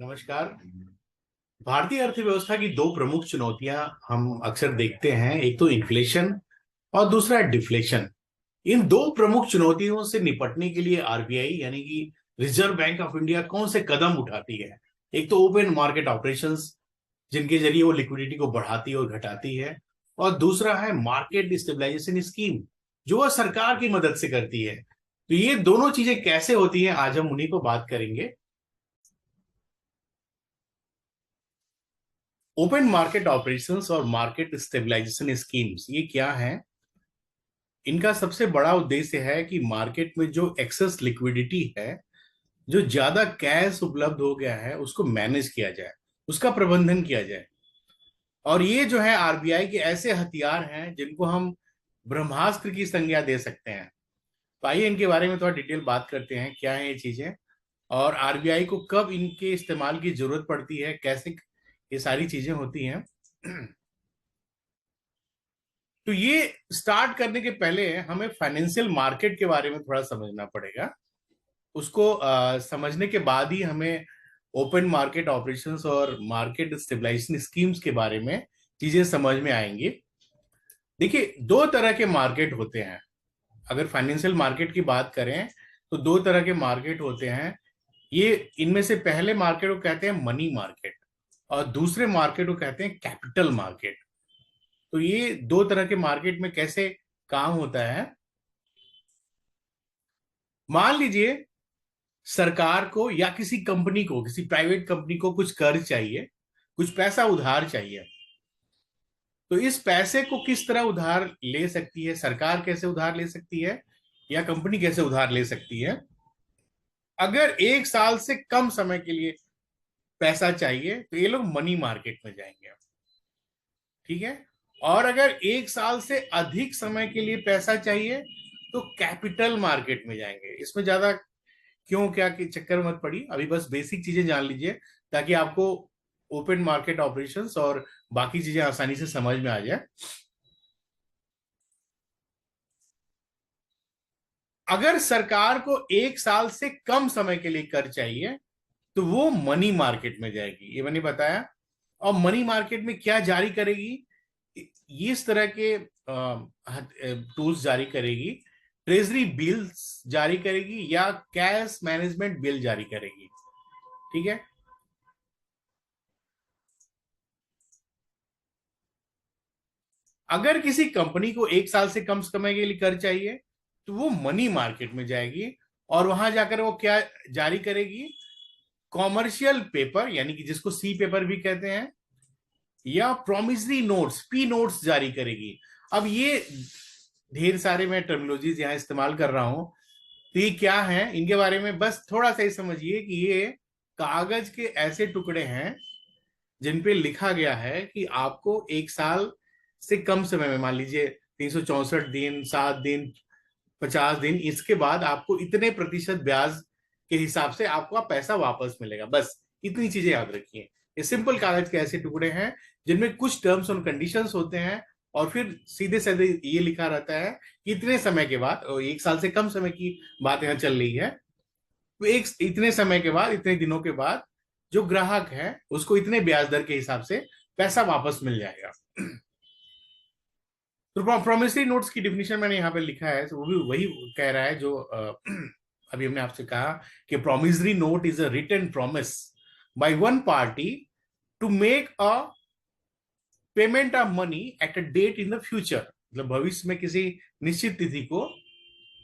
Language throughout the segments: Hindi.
नमस्कार। भारतीय अर्थव्यवस्था की दो प्रमुख चुनौतियां हम अक्सर देखते हैं, एक तो इन्फ्लेशन और दूसरा है डिफ्लेशन। इन दो प्रमुख चुनौतियों से निपटने के लिए आरबीआई यानी कि रिजर्व बैंक ऑफ इंडिया कौन से कदम उठाती है। एक तो ओपन मार्केट ऑपरेशंस, जिनके जरिए वो लिक्विडिटी को बढ़ाती है और घटाती है, और दूसरा है मार्केट स्टेबलाइजेशन स्कीम, जो वह सरकार की मदद से करती है। तो ये दोनों चीजें कैसे होती हैं, आज हम उन्हीं को बात करेंगे। ओपन मार्केट ऑपरेशंस और मार्केट स्टेबलाइजेशन स्कीम्स ये क्या है? इनका सबसे बड़ा उद्देश्य है कि मार्केट में जो एक्सेस लिक्विडिटी है, जो ज्यादा कैश उपलब्ध हो गया है, उसको मैनेज किया जाए, उसका प्रबंधन किया जाए। और ये जो है आरबीआई के ऐसे हथियार हैं जिनको हम ब्रह्मास्त्र की संज्ञा दे सकते हैं। तो आइए इनके बारे में थोड़ा डिटेल बात करते हैं, क्या है ये चीजें और आरबीआई को कब इनके इस्तेमाल की जरूरत पड़ती है, कैसे ये सारी चीजें होती हैं। तो ये स्टार्ट करने के पहले हमें फाइनेंशियल मार्केट के बारे में थोड़ा समझना पड़ेगा। उसको समझने के बाद ही हमें ओपन मार्केट ऑपरेशंस और मार्केट स्टेबलाइजेशन स्कीम्स के बारे में चीजें समझ में आएंगी। देखिए, दो तरह के मार्केट होते हैं। अगर फाइनेंशियल मार्केट की बात करें तो दो तरह के मार्केट होते हैं। ये इनमें से पहले मार्केट को कहते हैं मनी मार्केट और दूसरे मार्केट को कहते हैं कैपिटल मार्केट। तो ये दो तरह के मार्केट में कैसे काम होता है। मान लीजिए सरकार को या किसी कंपनी को, किसी प्राइवेट कंपनी को कुछ कर्ज चाहिए, कुछ पैसा उधार चाहिए। तो इस पैसे को किस तरह उधार ले सकती है सरकार, कैसे उधार ले सकती है या कंपनी कैसे उधार ले सकती है? अगर एक साल से कम समय के लिए पैसा चाहिए तो ये लोग मनी मार्केट में जाएंगे, ठीक है। और अगर एक साल से अधिक समय के लिए पैसा चाहिए तो कैपिटल मार्केट में जाएंगे। इसमें ज्यादा क्यों क्या कि चक्कर मत पड़ी, अभी बस बेसिक चीजें जान लीजिए ताकि आपको ओपन मार्केट ऑपरेशंस और बाकी चीजें आसानी से समझ में आ जाए। अगर सरकार को एक साल से कम समय के लिए कर्ज चाहिए तो वो मनी मार्केट में जाएगी, ये मैंने बताया। और मनी मार्केट में क्या जारी करेगी? ये इस तरह के टूल्स जारी करेगी, ट्रेजरी बिल्स जारी करेगी या कैश मैनेजमेंट बिल जारी करेगी, ठीक है। अगर किसी कंपनी को एक साल से कम समय के लिए कर्ज चाहिए तो वो मनी मार्केट में जाएगी और वहां जाकर वो क्या जारी करेगी? कॉमर्शियल पेपर, यानी कि जिसको सी पेपर भी कहते हैं, या प्रोमिसरी नोट्स, पी नोट्स जारी करेगी। अब ये ढेर सारे मैं टर्मिनोलॉजीज यहाँ इस्तेमाल कर रहा हूं, तो ये क्या है इनके बारे में बस थोड़ा सा ही समझिए कि ये कागज के ऐसे टुकड़े हैं जिन पे लिखा गया है कि आपको एक साल से कम समय में, मान लीजिए 364 दिन, 7 दिन, 50 दिन, इसके बाद आपको इतने प्रतिशत ब्याज के हिसाब से आपका पैसा वापस मिलेगा। बस इतनी चीजें याद रखिए। ये सिंपल कागज के ऐसे टुकड़े हैं जिनमें कुछ टर्म्स और कंडीशंस होते हैं और फिर सीधे सीधे ये लिखा रहता है कि इतने समय के बाद, और एक साल से कम समय की बात यहाँ चल रही है, तो एक इतने समय के बाद, इतने दिनों के बाद जो ग्राहक है उसको इतने ब्याज दर के हिसाब से पैसा वापस मिल जाएगा। तो प्रोमिसरी नोट्स की डिफिनेशन मैंने यहाँ पे लिखा है, तो वो भी वही कह रहा है जो अभी हमने आपसे कहा कि promissory note is a written promise by one party to make a payment of money at a date in the future. मतलब भविष्य में किसी निश्चित तिथि को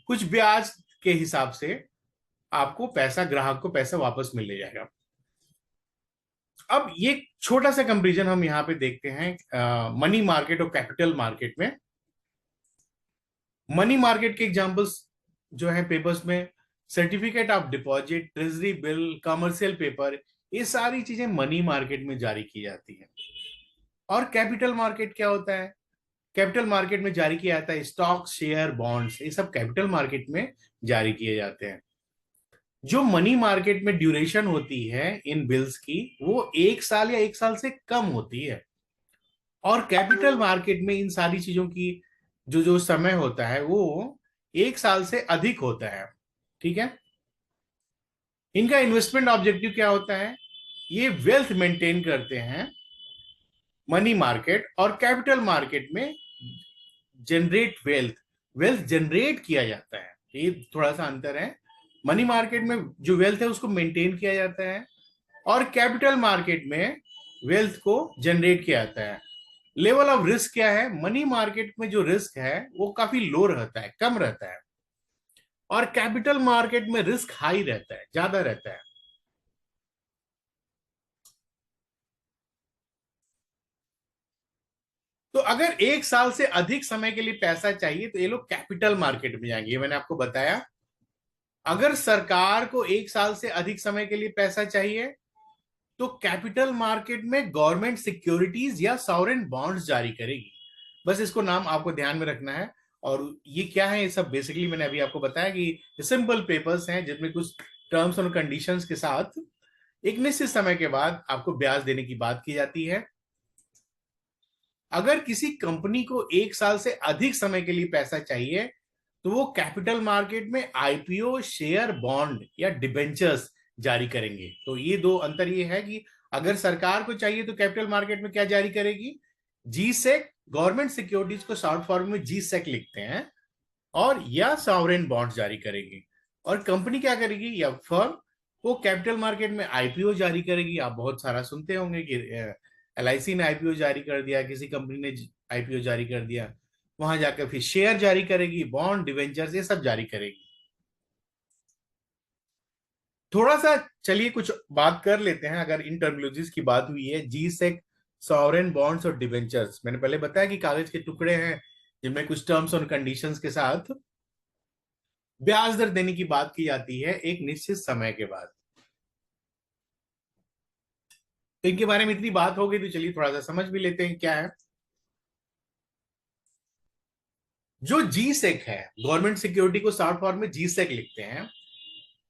कुछ ब्याज के हिसाब से आपको पैसा, ग्राहक को पैसा वापस मिल जाएगा। अब ये छोटा सा कंपेरिजन हम यहाँ पे देखते हैं मनी मार्केट और कैपिटल मार्केट में। मनी मार्केट के एग्जांपल्स जो है पेपर्स में, certificate of deposit, treasury bill, commercial paper, ये सारी चीजें मनी मार्केट में जारी की जाती है। और कैपिटल मार्केट क्या होता है? कैपिटल मार्केट में जारी किया जाता है स्टॉक, शेयर, बॉन्ड्स, ये सब कैपिटल मार्केट में जारी किए जाते हैं। जो मनी मार्केट में ड्यूरेशन होती है इन बिल्स की, वो एक साल या एक साल से कम होती है। और कैपिटल मार्केट में इन सारी चीजों की जो जो समय होता है वो एक साल से अधिक होता है, ठीक है। इनका इन्वेस्टमेंट ऑब्जेक्टिव क्या होता है? ये वेल्थ मेंटेन करते हैं मनी मार्केट, और कैपिटल मार्केट में जनरेट वेल्थ, वेल्थ जनरेट किया जाता है। ये थोड़ा सा अंतर है। मनी मार्केट में जो वेल्थ है उसको मेंटेन किया जाता है, और कैपिटल मार्केट में वेल्थ को जनरेट किया जाता है। लेवल ऑफ रिस्क क्या है? मनी मार्केट में जो रिस्क है वो काफी लो रहता है, कम रहता है, और कैपिटल मार्केट में रिस्क हाई रहता है, ज्यादा रहता है। तो अगर एक साल से अधिक समय के लिए पैसा चाहिए तो ये लोग कैपिटल मार्केट में जाएंगे, ये मैंने आपको बताया। अगर सरकार को एक साल से अधिक समय के लिए पैसा चाहिए तो कैपिटल मार्केट में गवर्नमेंट सिक्योरिटीज या सॉवरेन बॉन्ड्स जारी करेगी। बस इसको नाम आपको ध्यान में रखना है। और ये क्या है? ये सब बेसिकली मैंने अभी आपको बताया कि सिंपल पेपर्स हैं जिसमें कुछ टर्म्स और कंडीशंस के साथ एक निश्चित समय के बाद आपको ब्याज देने की बात की जाती है। अगर किसी कंपनी को एक साल से अधिक समय के लिए पैसा चाहिए तो वो कैपिटल मार्केट में आईपीओ, शेयर, बॉन्ड या डिबेंचर्स जारी करेंगे। तो ये दो अंतर ये है कि अगर सरकार को चाहिए तो कैपिटल मार्केट में क्या जारी करेगी? जी सेक, गवर्नमेंट सिक्योरिटीज को शॉर्ट फॉर्म में जी सेक लिखते हैं, और या सॉवरेन बॉन्ड जारी करेगी। और कंपनी क्या करेगी या फर्म, वो कैपिटल मार्केट में आईपीओ जारी करेगी। आप बहुत सारा सुनते होंगे कि एलआईसी ने आईपीओ जारी कर दिया, किसी कंपनी ने आईपीओ जारी कर दिया। वहां जाकर फिर शेयर जारी करेगी, बॉन्ड, डिवेंचर्स ये सब जारी करेगी। थोड़ा सा चलिए कुछ बात कर लेते हैं। अगर इन टर्मिनोलॉजीज की बात हुई है, जी सेक, सॉवरेन बॉन्ड्स और डिवेंचर्स, मैंने पहले बताया कि कागज के टुकड़े हैं जिनमें कुछ टर्म्स और कंडीशंस के साथ ब्याज दर देने की बात की जाती है एक निश्चित समय के बाद। तो इनके बारे में इतनी बात हो गई तो चलिए थोड़ा सा समझ भी लेते हैं क्या है। जो जी सेक है, गवर्नमेंट सिक्योरिटी को शॉर्ट फॉर्म में जी सेक लिखते हैं।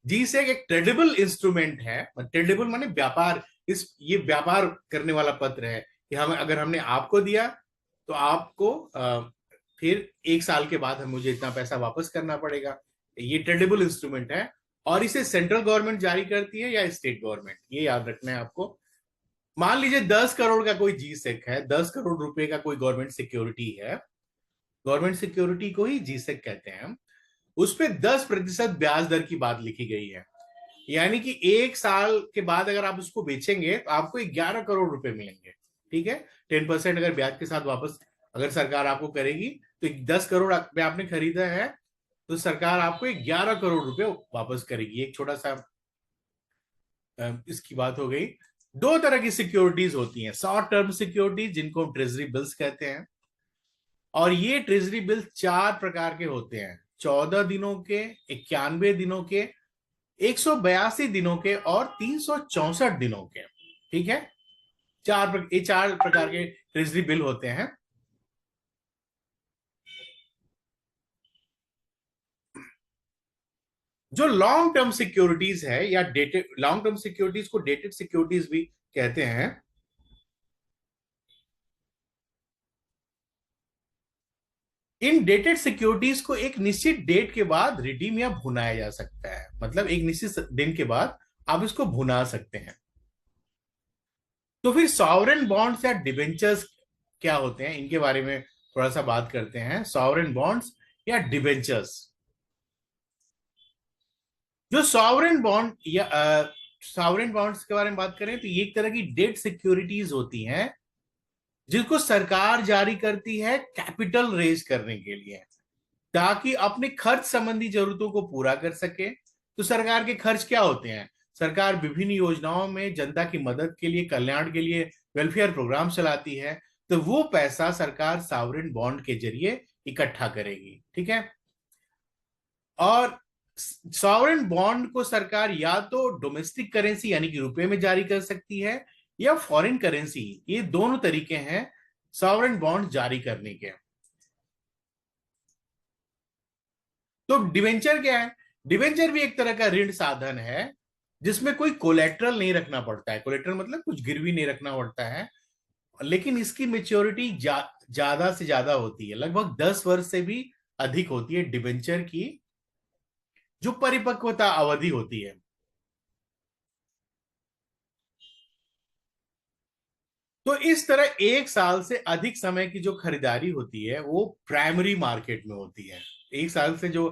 जी सेक एक ट्रेडेबल इंस्ट्रूमेंट है। ट्रेडेबल माने व्यापार, इस ये व्यापार करने वाला पत्र है कि हम अगर हमने आपको दिया तो आपको फिर एक साल के बाद हम मुझे इतना पैसा वापस करना पड़ेगा। ये ट्रेडेबल इंस्ट्रूमेंट है, और इसे सेंट्रल गवर्नमेंट जारी करती है या स्टेट गवर्नमेंट, ये याद रखना है आपको। मान लीजिए 10 करोड़ का कोई जी सेक है, 10 करोड़ रुपए का कोई गवर्नमेंट सिक्योरिटी है, गवर्नमेंट सिक्योरिटी को ही जी सेक कहते हैं। उस पे 10% ब्याज दर की बात लिखी गई है। यानी कि एक साल के बाद अगर आप उसको बेचेंगे तो आपको 11 करोड़ रुपए मिलेंगे। ठीक है, 10% अगर ब्याज के साथ वापस अगर सरकार आपको करेगी, तो 10 करोड़ पे आपने खरीदा है तो सरकार आपको 11 करोड़ रुपए वापस करेगी। एक छोटा सा इसकी बात हो गई। दो तरह की सिक्योरिटीज होती हैं, शॉर्ट टर्म सिक्योरिटीज जिनको हम ट्रेजरी बिल्स कहते हैं, और ये ट्रेजरी बिल्स 4 प्रकार के होते हैं: 14 दिनों के, 91 दिनों के, 182 दिनों के, और 364 दिनों के। ठीक है, ये 4 प्रकार के ट्रेजरी बिल होते हैं। जो लॉन्ग टर्म सिक्योरिटीज है या डेटेड, लॉन्ग टर्म सिक्योरिटीज को डेटेड सिक्योरिटीज भी कहते हैं। इन डेटेड सिक्योरिटीज को एक निश्चित डेट के बाद रिडीम या भुनाया जा सकता है, मतलब एक निश्चित दिन के बाद आप इसको भुना सकते हैं। तो फिर सॉवरेन बॉन्ड्स या डिबेंचर्स क्या होते हैं, इनके बारे में थोड़ा सा बात करते हैं। सॉवरेन बॉन्ड्स या डिबेंचर्स, जो सॉवरेन बॉन्ड या सॉवरेन बॉन्ड्स के बारे में बात करें तो ये एक तरह की डेट सिक्योरिटीज होती हैं जिसको सरकार जारी करती है कैपिटल रेज करने के लिए, ताकि अपने खर्च संबंधी जरूरतों को पूरा कर सके। तो सरकार के खर्च क्या होते हैं? सरकार विभिन्न योजनाओं में जनता की मदद के लिए, कल्याण के लिए वेलफेयर प्रोग्राम चलाती है। तो वो पैसा सरकार सॉवरेन बॉन्ड के जरिए इकट्ठा करेगी। ठीक है, और सॉवरेन बॉन्ड को सरकार या तो डोमेस्टिक करेंसी यानी कि रुपए में जारी कर सकती है, या फॉरेन करेंसी। ये दोनों तरीके हैं सॉवरेन बॉन्ड जारी करने के। तो डिवेंचर क्या है? डिवेंचर भी एक तरह का ऋण साधन है जिसमें कोई कोलेट्रल नहीं रखना पड़ता है। कोलेट्रल मतलब कुछ गिरवी नहीं रखना पड़ता है, लेकिन इसकी मेच्योरिटी ज्यादा से ज्यादा होती है, लगभग 10 वर्ष से भी अधिक होती है डिवेंचर की जो परिपक्वता अवधि होती है। तो इस तरह एक साल से अधिक समय की जो खरीदारी होती है वो प्राइमरी मार्केट में होती है। एक साल से जो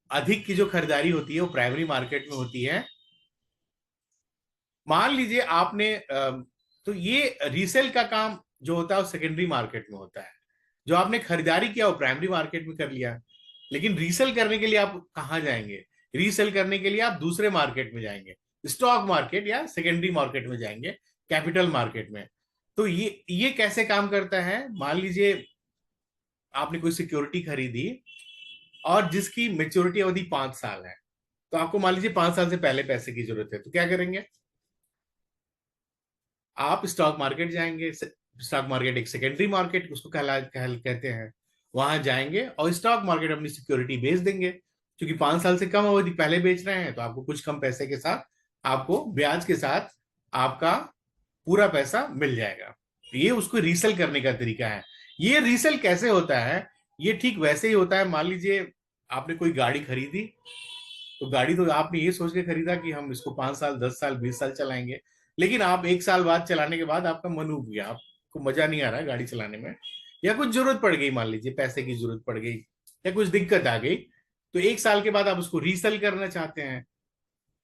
अधिक की जो खरीदारी होती है वो प्राइमरी मार्केट में होती है। मान लीजिए आपने तो ये रीसेल का काम जो होता है वो सेकेंडरी मार्केट में होता है। जो आपने खरीदारी किया वो प्राइमरी मार्केट में कर लिया, लेकिन रीसेल करने के लिए आप कहाँ जाएंगे? रीसेल करने के लिए आप दूसरे मार्केट में जाएंगे, स्टॉक मार्केट या सेकेंडरी मार्केट में जाएंगे, कैपिटल मार्केट में। तो ये कैसे काम करता है? मान लीजिए आपने कोई सिक्योरिटी खरीदी और जिसकी मेच्योरिटी अवधि 5 साल है, तो आपको मान लीजिए 5 साल से पहले पैसे की जरूरत है, तो क्या करेंगे? आप स्टॉक मार्केट जाएंगे। स्टॉक मार्केट एक सेकेंडरी मार्केट उसको कहते हैं। वहां जाएंगे और स्टॉक मार्केट अपनी सिक्योरिटी बेच देंगे। क्योंकि 5 साल से कम अवधि पहले बेच रहे हैं तो आपको कुछ कम पैसे के साथ, आपको ब्याज के साथ आपका पूरा पैसा मिल जाएगा। तो ये उसको रीसेल करने का तरीका है। ये रीसेल कैसे होता है? ये ठीक वैसे ही होता है। मान लीजिए आपने कोई गाड़ी खरीदी, तो गाड़ी तो आपने ये सोच के खरीदा कि हम इसको 5 साल, 10 साल, 20 साल चलाएंगे। लेकिन आप एक साल बाद चलाने के बाद आपका मन उब गया, आपको मजा नहीं आ रहा है गाड़ी चलाने में, या कुछ जरूरत पड़ गई, मान लीजिए पैसे की जरूरत पड़ गई या कुछ दिक्कत आ गई, तो एक साल के बाद आप उसको रीसेल करना चाहते हैं,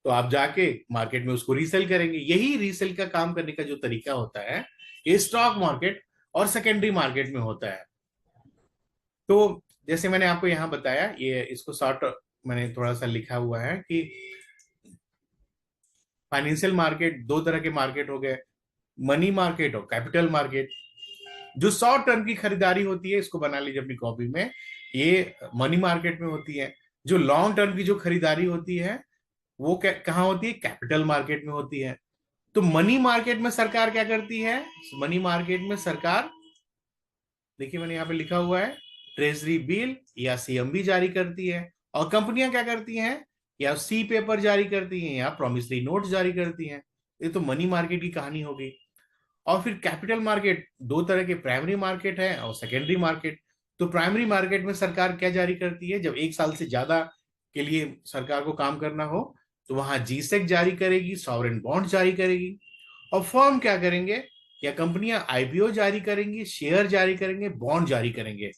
तो आप जाके मार्केट में उसको रीसेल करेंगे। यही रीसेल का काम करने का जो तरीका होता है, ये स्टॉक मार्केट और सेकेंडरी मार्केट में होता है। तो जैसे मैंने आपको यहाँ बताया, ये इसको शॉर्ट मैंने थोड़ा सा लिखा हुआ है कि फाइनेंशियल मार्केट दो तरह के मार्केट हो गए, मनी मार्केट और कैपिटल मार्केट। जो शॉर्ट टर्म की खरीदारी होती है, इसको बना लीजिए अपनी कॉपी में, ये मनी मार्केट में होती है। जो लॉन्ग टर्म की जो खरीदारी होती है वो कहाँ होती है? कैपिटल मार्केट में होती है। तो मनी मार्केट में सरकार क्या करती है? मनी मार्केट में सरकार, देखिए मैंने यहाँ पे लिखा हुआ है, ट्रेजरी बिल या सीएमबी जारी करती है। और कंपनियां क्या करती हैं? या सी पेपर जारी करती हैं या प्रॉमिसरी नोट्स जारी करती हैं। ये तो मनी मार्केट की कहानी हो गई। और फिर कैपिटल मार्केट दो तरह के, प्राइमरी मार्केट है और सेकेंडरी मार्केट। तो प्राइमरी मार्केट में सरकार क्या जारी करती है? जब एक साल से ज्यादा के लिए सरकार को काम करना हो तो वहां जीसेक जारी करेगी, सॉवरेन बॉन्ड जारी करेगी। और फर्म क्या करेंगे? या कंपनियां आईपीओ जारी करेंगी, शेयर जारी करेंगे, बॉन्ड जारी करेंगे।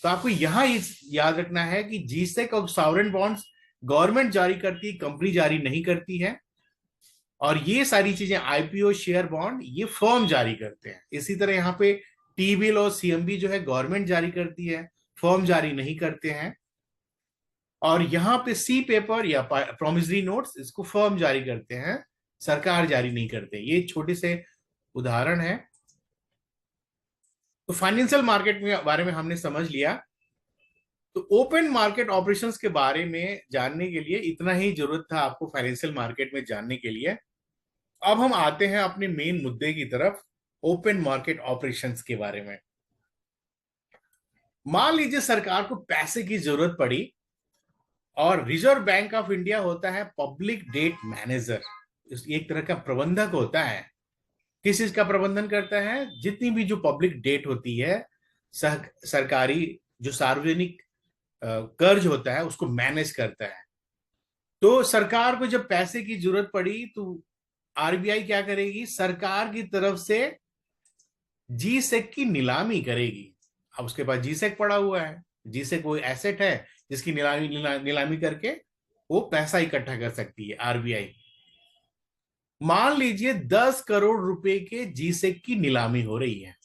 तो आपको यहां याद रखना है कि जीसेक और सॉवरेन बॉन्ड्स गवर्नमेंट जारी करती है, कंपनी जारी नहीं करती है। और ये सारी चीजें आईपीओ, शेयर, बॉन्ड, ये फर्म जारी करते हैं। इसी तरह यहाँ पे टी बिल और सीएमबी जो है गवर्नमेंट जारी करती है, फर्म जारी नहीं करते हैं। और यहाँ पे सी पेपर या प्रोमिसरी नोट्स, इसको फर्म जारी करते हैं, सरकार जारी नहीं करते। ये छोटे से उदाहरण है। तो फाइनेंशियल मार्केट में बारे में हमने समझ लिया। तो ओपन मार्केट ऑपरेशंस के बारे में जानने के लिए इतना ही जरूरत था आपको फाइनेंशियल मार्केट में जानने के लिए। अब हम आते हैं अपने मेन मुद्दे की तरफ, ओपन मार्केट ऑपरेशंस के बारे में। मान लीजिए सरकार को पैसे की जरूरत पड़ी और रिजर्व बैंक ऑफ इंडिया होता है पब्लिक डेट मैनेजर, एक तरह का प्रबंधक होता है। किस चीज का प्रबंधन करता है? जितनी भी जो पब्लिक डेट होती है, सरकारी जो सार्वजनिक कर्ज होता है, उसको मैनेज करता है। तो सरकार को जब पैसे की जरूरत पड़ी तो आरबीआई क्या करेगी? सरकार की तरफ से जी सेक की नीलामी करेगी। अब उसके पास जी सेक पड़ा हुआ है, जी सेक कोई एसेट है जिसकी नीलामी करके वो पैसा इकट्ठा कर सकती है आरबीआई। मान लीजिए 10 करोड़ रुपए के जी सेक की नीलामी हो रही है,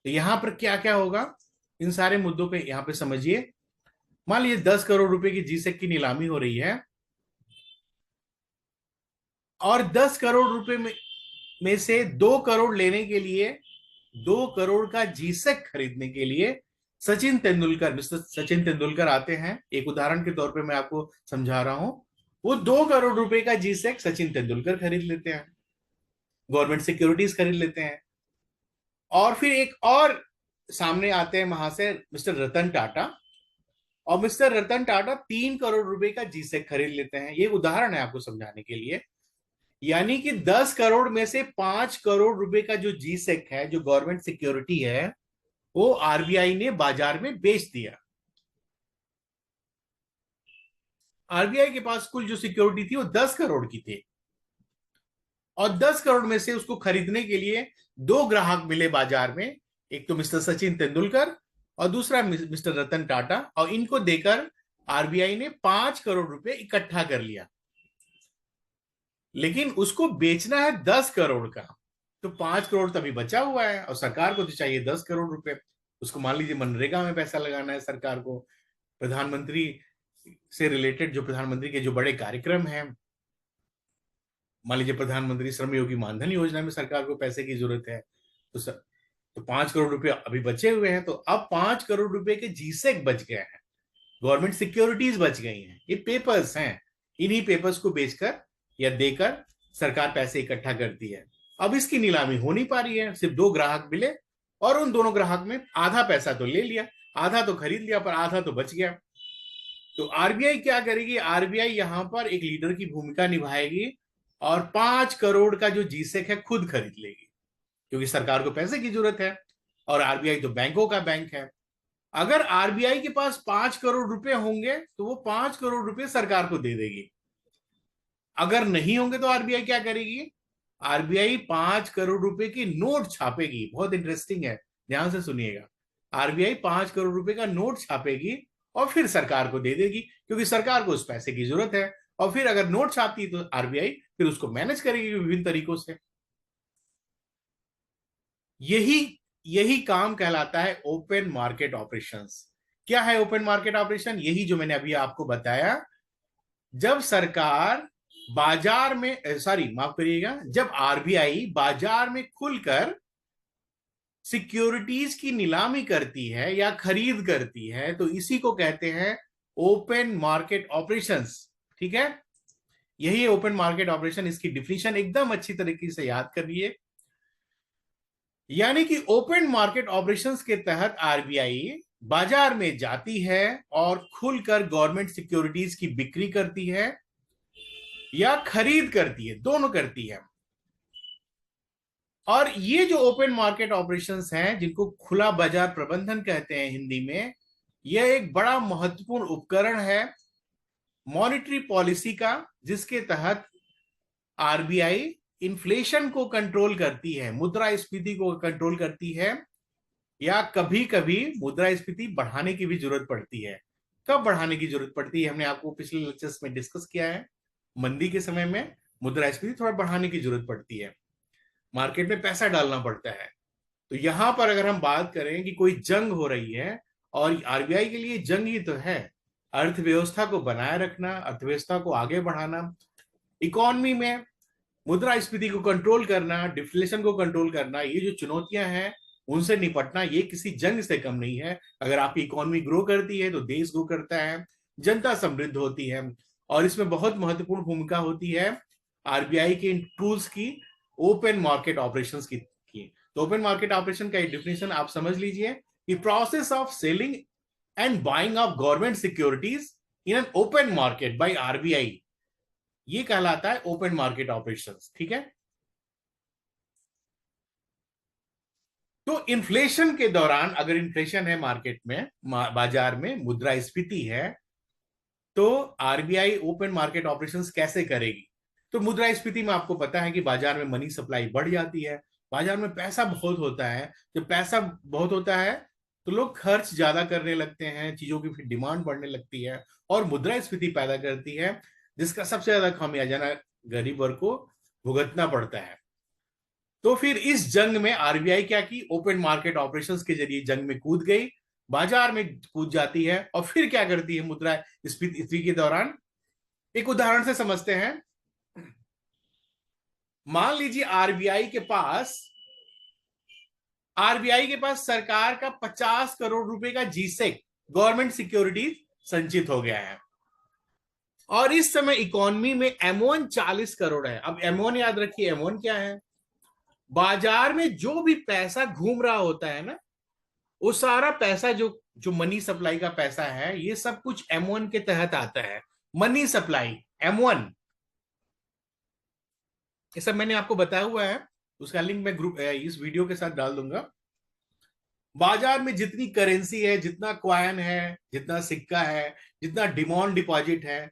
तो यहां पर क्या क्या होगा? इन सारे मुद्दों पे यहां पे समझिए। मान लीजिए 10 करोड़ रुपए की जी सेक की नीलामी हो रही है और 10 करोड़ रुपए में से 2 करोड़ लेने के लिए, 2 करोड़ का जीसेक खरीदने के लिए सचिन तेंदुलकर, मिस्टर सचिन तेंदुलकर आते हैं। एक उदाहरण के तौर पे मैं आपको समझा रहा हूं। वो 2 करोड़ रुपए का जीसेक सचिन तेंदुलकर खरीद लेते हैं, गवर्नमेंट सिक्योरिटीज खरीद लेते हैं। और फिर एक और सामने आते हैं वहां से मिस्टर रतन टाटा, और मिस्टर रतन टाटा 3 करोड़ रुपए का जीसेक खरीद लेते हैं। ये उदाहरण है आपको समझाने के लिए। यानी कि 10 करोड़ में से 5 करोड़ रुपए का जो जीसेक है, जो गवर्नमेंट सिक्योरिटी है, वो आरबीआई ने बाजार में बेच दिया। आरबीआई के पास कुल जो सिक्योरिटी थी वो 10 करोड़ की थी, और 10 करोड़ में से उसको खरीदने के लिए दो ग्राहक मिले बाजार में, एक तो मिस्टर सचिन तेंदुलकर और दूसरा मिस्टर रतन टाटा, और इनको देकर आरबीआई ने 5 करोड़ रुपए इकट्ठा कर लिया। लेकिन उसको बेचना है 10 करोड़ का, तो 5 करोड़ तभी बचा हुआ है और सरकार को तो चाहिए 10 करोड़ रुपए। उसको मान लीजिए मनरेगा में पैसा लगाना है सरकार को, प्रधानमंत्री से रिलेटेड जो प्रधानमंत्री के जो बड़े कार्यक्रम हैं, मान लीजिए प्रधानमंत्री श्रम योगी मानधन योजना में सरकार को पैसे की जरूरत है, तो सर तो 5 करोड़ रुपए अभी बचे हुए हैं। तो अब 5 करोड़ रुपए के जीसेक बच गए हैं, गवर्नमेंट सिक्योरिटीज बच गई हैं, ये पेपर्स हैं। इन्हीं पेपर्स को बेचकर या देकर सरकार पैसे इकट्ठा करती है। अब इसकी नीलामी हो नहीं पा रही है, सिर्फ दो ग्राहक मिले और उन दोनों ग्राहक में आधा पैसा तो ले लिया, आधा तो खरीद लिया, पर आधा तो बच गया। तो आरबीआई क्या करेगी, आरबीआई यहां पर एक लीडर की भूमिका निभाएगी और 5 करोड़ का जो जीसेक है खुद खरीद लेगी, क्योंकि सरकार को पैसे की जरूरत है और आरबीआई तो बैंकों का बैंक है। अगर आरबीआई के पास 5 करोड़ रुपए होंगे तो वो 5 करोड़ रुपए सरकार को दे देगी। अगर नहीं होंगे तो आरबीआई क्या करेगी, आरबीआई 5 करोड़ रुपए की नोट छापेगी। बहुत इंटरेस्टिंग है, ध्यान से सुनिएगा। आरबीआई 5 करोड़ रुपए का नोट छापेगी और फिर सरकार को दे देगी, क्योंकि सरकार को उस पैसे की जरूरत है। और फिर अगर नोट छापती तो आरबीआई फिर उसको मैनेज करेगी विभिन्न तरीकों से। यही यही काम कहलाता है ओपन मार्केट ऑपरेशंस। क्या है ओपन मार्केट ऑपरेशन? यही जो मैंने अभी आपको बताया। जब सरकार बाजार में माफ करिएगा, जब आरबीआई बाजार में खुलकर सिक्योरिटीज की नीलामी करती है या खरीद करती है, तो इसी को कहते हैं ओपन मार्केट ऑपरेशंस। ठीक है, यही है ओपन मार्केट ऑपरेशन। इसकी डिफिनीशन एकदम अच्छी तरीके से याद करिए। यानी कि ओपन मार्केट ऑपरेशंस के तहत आरबीआई बाजार में जाती है और खुलकर गवर्नमेंट सिक्योरिटीज की बिक्री करती है या खरीद करती है, दोनों करती है। और ये जो ओपन मार्केट ऑपरेशंस हैं, जिनको खुला बाजार प्रबंधन कहते हैं हिंदी में, यह एक बड़ा महत्वपूर्ण उपकरण है मॉनेटरी पॉलिसी का, जिसके तहत आरबीआई इन्फ्लेशन को कंट्रोल करती है, मुद्रास्फीति को कंट्रोल करती है, या कभी कभी मुद्रास्फीति बढ़ाने की भी जरूरत पड़ती है। कब बढ़ाने की जरूरत पड़ती है, हमने आपको पिछले लेक्चर्स में डिस्कस किया है। मंदी के समय में मुद्रास्फीति थोड़ा बढ़ाने की जरूरत पड़ती है, मार्केट में पैसा डालना पड़ता है। तो यहां पर अगर हम बात करें कि कोई जंग हो रही है, और आरबीआई के लिए जंग ही तो है, अर्थव्यवस्था को बनाए रखना, अर्थव्यवस्था को आगे बढ़ाना, इकोनॉमी में मुद्रास्फीति को कंट्रोल करना, डिफ्लेशन को कंट्रोल करना, ये जो चुनौतियां हैं उनसे निपटना, ये किसी जंग से कम नहीं है। अगर आपकी इकोनॉमी ग्रो करती है तो देश ग्रो करता है, जनता समृद्ध होती है। और इसमें बहुत महत्वपूर्ण भूमिका होती है आरबीआई के इन टूल्स की, ओपन मार्केट ऑपरेशंस की। तो ओपन मार्केट ऑपरेशन का एक डिफिनेशन आप समझ लीजिए कि process of selling and buying of government securities in an open market by RBI, ये कहलाता है ओपन मार्केट ऑपरेशंस। ठीक है, तो इन्फ्लेशन के दौरान, अगर इन्फ्लेशन है मार्केट में, बाजार में मुद्रास्फीति है, तो आरबीआई ओपन मार्केट ऑपरेशंस कैसे करेगी? तो मुद्रास्फीति में आपको पता है कि बाजार में मनी सप्लाई बढ़ जाती है, बाजार में पैसा बहुत होता है। जब पैसा बहुत होता है तो लोग खर्च ज्यादा करने लगते हैं, चीजों की फिर डिमांड बढ़ने लगती है और मुद्रास्फीति पैदा करती है, जिसका सबसे ज्यादा खामियाजा गरीब वर्ग को भुगतना पड़ता है। तो फिर इस जंग में आरबीआई क्या की, ओपन मार्केट ऑपरेशंस के जरिए जंग में कूद गई, बाजार में कूद जाती है। और फिर क्या करती है मुद्रास्फीति के दौरान? एक उदाहरण से समझते हैं। मान लीजिए आरबीआई के पास सरकार का 50 करोड़ रुपए का जीसेक, गवर्नमेंट सिक्योरिटीज, संचित हो गया है, और इस समय इकोनॉमी में M1 40 करोड़ है। अब M1 याद रखिए, M1 क्या है? बाजार में जो भी पैसा घूम रहा होता है ना, वो सारा पैसा जो मनी सप्लाई का पैसा है, ये सब कुछ M1 के तहत आता है। मनी सप्लाई M1, ये सब मैंने आपको बताया हुआ है, उसका लिंक मैं ग्रुप इस वीडियो के साथ डाल दूंगा। बाजार में जितनी करेंसी है, जितना क्वाइन है, जितना सिक्का है, जितना डिमांड डिपॉजिट है,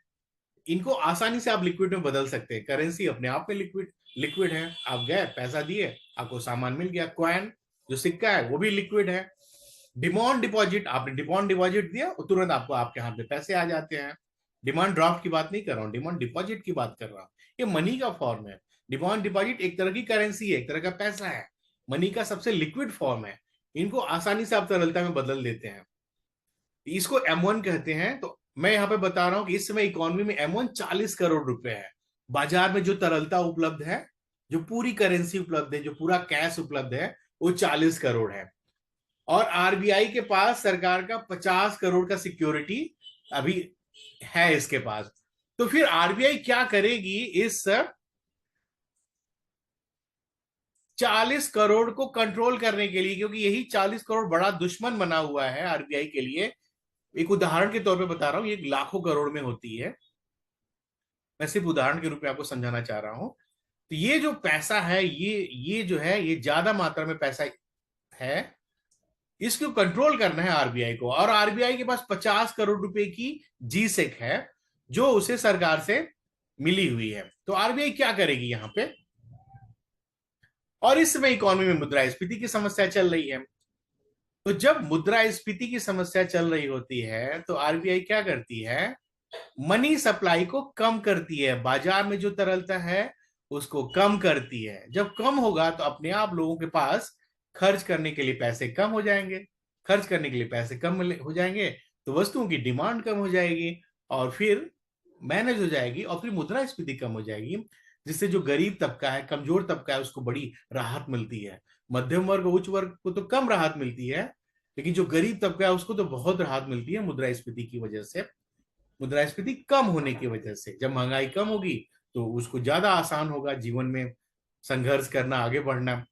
इनको आसानी से आप लिक्विड में बदल सकते हैं। करेंसी अपने आप में लिक्विड लिक्विड है। आप गए, पैसा दिए, आपको सामान मिल गया। कॉइन जो सिक्का है वो भी लिक्विड है। डिमांड डिपॉजिट, आपने डिमांड डिपॉजिट दिया, तुरंत आपको आपके हाथ में पैसे आ जाते हैं। डिमांड ड्राफ्ट की बात नहीं कर रहा हूं, डिमांड डिपॉजिट की बात कर रहा हूं। ये मनी का फॉर्म है। डिमांड डिपॉजिट एक तरह की करेंसी है, एक तरह का पैसा है, मनी का सबसे लिक्विड फॉर्म है। इनको आसानी से आप तरलता में बदल देते हैं। इसको M1 कहते हैं। तो मैं यहां पे बता रहा हूं कि इस समय इकोनॉमी में M1 40 करोड़ रुपए है। बाजार में जो तरलता उपलब्ध है, जो पूरी करेंसी उपलब्ध है, जो पूरा कैश उपलब्ध है, वो 40 करोड़ है। और आरबीआई के पास सरकार का 50 करोड़ का सिक्योरिटी अभी है इसके पास। तो फिर आरबीआई क्या करेगी इस 40 करोड़ को कंट्रोल करने के लिए, क्योंकि यही 40 करोड़ बड़ा दुश्मन बना हुआ है आरबीआई के लिए। एक उदाहरण के तौर पे बता रहा हूं, ये लाखों करोड़ में होती है। मैं सिर्फ उदाहरण के रूप में आपको समझाना चाह रहा हूं। तो ये जो पैसा है, ये जो है, ये ज्यादा मात्रा में पैसा है। इसको कंट्रोल करना है आरबीआई को। और आरबीआई के पास 50 करोड़ रुपए की जीसेक है, जो उसे सरकार से मिली हुई है। तो आरबीआई क्या करेगी यहां पे? और इस समय इकोनॉमी में मुद्रास्फीति की समस्या चल रही है। तो जब मुद्रास्फीति की समस्या चल रही होती है तो आरबीआई क्या करती है? मनी सप्लाई को कम करती है। बाजार में जो तरलता है उसको कम करती है। जब कम होगा तो अपने आप लोगों के पास खर्च करने के लिए पैसे कम हो जाएंगे। खर्च करने के लिए पैसे कम हो जाएंगे तो वस्तुओं की डिमांड कम हो जाएगी, और फिर मैनेज हो जाएगी, और फिर मुद्रास्फीति कम हो जाएगी, जिससे जो गरीब तबका है, कमजोर तबका है, उसको बड़ी राहत मिलती है। मध्यम वर्ग, उच्च वर्ग को तो कम राहत मिलती है, लेकिन जो गरीब तबका है उसको तो बहुत राहत मिलती है मुद्रास्फीति की वजह से। मुद्रास्फीति कम होने की वजह से, जब महंगाई कम होगी तो उसको ज्यादा आसान होगा जीवन में संघर्ष करना, आगे बढ़ना।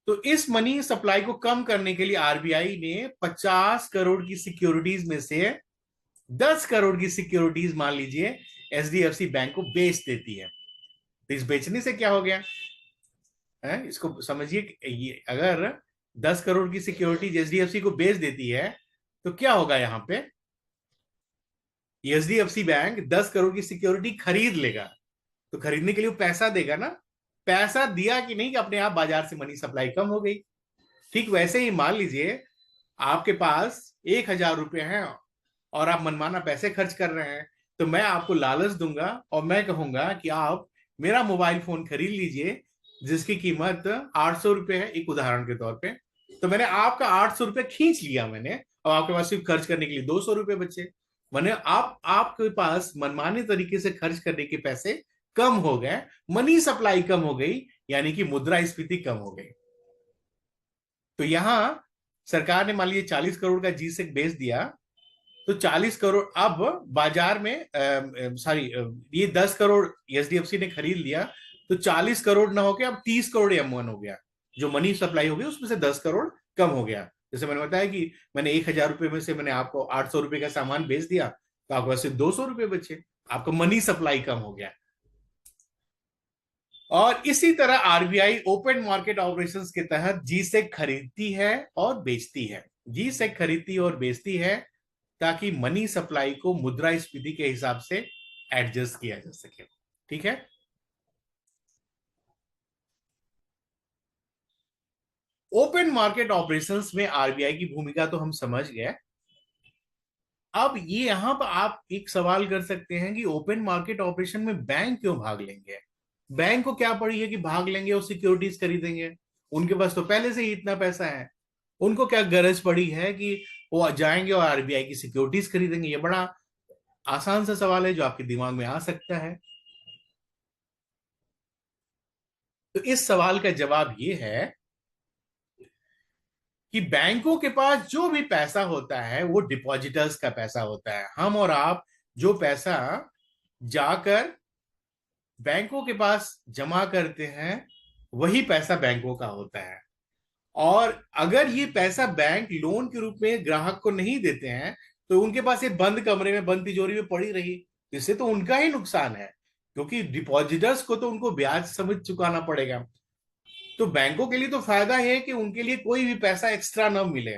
तो इस मनी सप्लाई को कम करने के लिए आरबीआई ने 50 करोड़ की सिक्योरिटीज में से 10 करोड़ की सिक्योरिटीज, मान लीजिए, एचडीएफसी बैंक को बेच देती है। तो इस बेचने से क्या हो गया है? इसको समझिए कि ये अगर 10 करोड़ की सिक्योरिटीज एचडीएफसी को बेच देती है तो क्या होगा यहां पे? एचडीएफसी बैंक 10 करोड़ की सिक्योरिटी खरीद लेगा। तो खरीदने के लिए वो पैसा देगा ना। पैसा दिया कि नहीं कि अपने आप बाजार से मनी सप्लाई कम हो गई। ठीक वैसे ही मान लीजिए आपके पास 1,000 रुपए हैं और आप मनमाना पैसे खर्च कर रहे हैं, तो मैं आपको लालच दूंगा और मैं कहूंगा कि आप मेरा मोबाइल फोन खरीद लीजिए जिसकी कीमत 800 रुपए है, एक उदाहरण के तौर पे। तो मैंने आपका 800 रुपए खींच लिया मैंने, और आपके पास सिर्फ खर्च करने के लिए 200 रुपए बचे। मैंने आपके पास मनमाने तरीके से खर्च करने के पैसे कम हो गए, मनी सप्लाई कम हो गई, यानी कि मुद्रास्फीति कम हो गई। तो यहां सरकार ने मान लीजिए 40 करोड़ का जीसेक बेच दिया, तो 40 करोड़ अब बाजार में, सॉरी, ये 10 करोड़ एचडीएफसी ने खरीद लिया, तो 40 करोड़ ना होके अब 30 करोड़ M1 हो गया। जो मनी सप्लाई हो गई उसमें से 10 करोड़ कम हो गया। जैसे मैंने बताया कि मैंने 1,000 रुपए में से मैंने आपको 800 रुपए का सामान बेच दिया, तो आपके पास सिर्फ 200 रुपए बचे। आपका मनी सप्लाई कम हो गया। और इसी तरह आरबीआई ओपन मार्केट ऑपरेशंस के तहत जीसेक खरीदती है और बेचती है। जीसेक खरीदती और बेचती है ताकि मनी सप्लाई को मुद्रास्फीति के हिसाब से एडजस्ट किया जा सके। ठीक है। ओपन मार्केट ऑपरेशंस में आरबीआई की भूमिका तो हम समझ गए। अब ये यहां पर आप एक सवाल कर सकते हैं कि ओपन मार्केट ऑपरेशन में बैंक क्यों भाग लेंगे? बैंक को क्या पड़ी है कि भाग लेंगे और सिक्योरिटीज खरीदेंगे? उनके पास तो पहले से ही इतना पैसा है। उनको क्या गरज पड़ी है कि वो जाएंगे और आरबीआई की सिक्योरिटीज खरीदेंगे? ये बड़ा आसान सा सवाल है जो आपके दिमाग में आ सकता है। तो इस सवाल का जवाब ये है कि बैंकों के पास जो भी पैसा होता है वो डिपॉजिटर्स का पैसा होता है। हम और आप जो पैसा जाकर बैंकों के पास जमा करते हैं वही पैसा बैंकों का होता है। और अगर ये पैसा बैंक लोन के रूप में ग्राहक को नहीं देते हैं तो उनके पास ये बंद कमरे में, बंद तिजोरी में पड़ी रही, इससे तो उनका ही नुकसान है, क्योंकि डिपॉजिटर्स को तो उनको ब्याज समेत चुकाना पड़ेगा। तो बैंकों के लिए तो फायदा है कि उनके लिए कोई भी पैसा एक्स्ट्रा न मिले।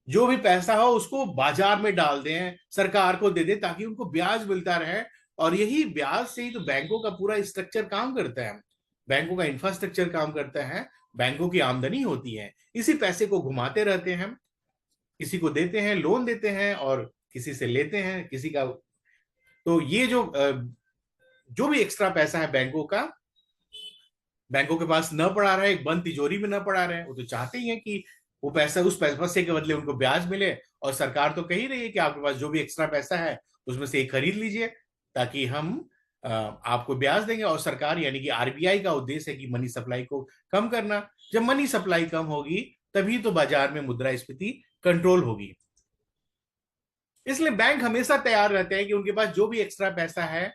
जो भी पैसा हो उसको बाजार में डाल दें, सरकार को दे दें, ताकि उनको ब्याज मिलता रहे और यही ब्याज से ही तो बैंकों का पूरा स्ट्रक्चर काम करता है, बैंकों का इंफ्रास्ट्रक्चर काम करता है, बैंकों की आमदनी होती है। इसी पैसे को घुमाते रहते हैं, किसी को देते हैं, लोन देते हैं, और किसी से लेते हैं किसी का। तो ये जो भी एक्स्ट्रा पैसा है बैंकों का, बैंकों के पास न पड़ा रहे, एक बंद तिजोरी में न पड़ा रहे। वो तो चाहते ही है कि वो पैसा, उस पैसे के बदले उनको ब्याज मिले। और सरकार तो कह ही रही है कि आपके पास जो भी एक्स्ट्रा पैसा है उसमें से एक खरीद लीजिए, ताकि हम आपको ब्याज देंगे। और सरकार यानी कि आरबीआई का उद्देश्य है कि मनी सप्लाई को कम करना। जब मनी सप्लाई कम होगी तभी तो बाजार में मुद्रास्फीति कंट्रोल होगी। इसलिए बैंक हमेशा तैयार रहते हैं कि उनके पास जो भी एक्स्ट्रा पैसा है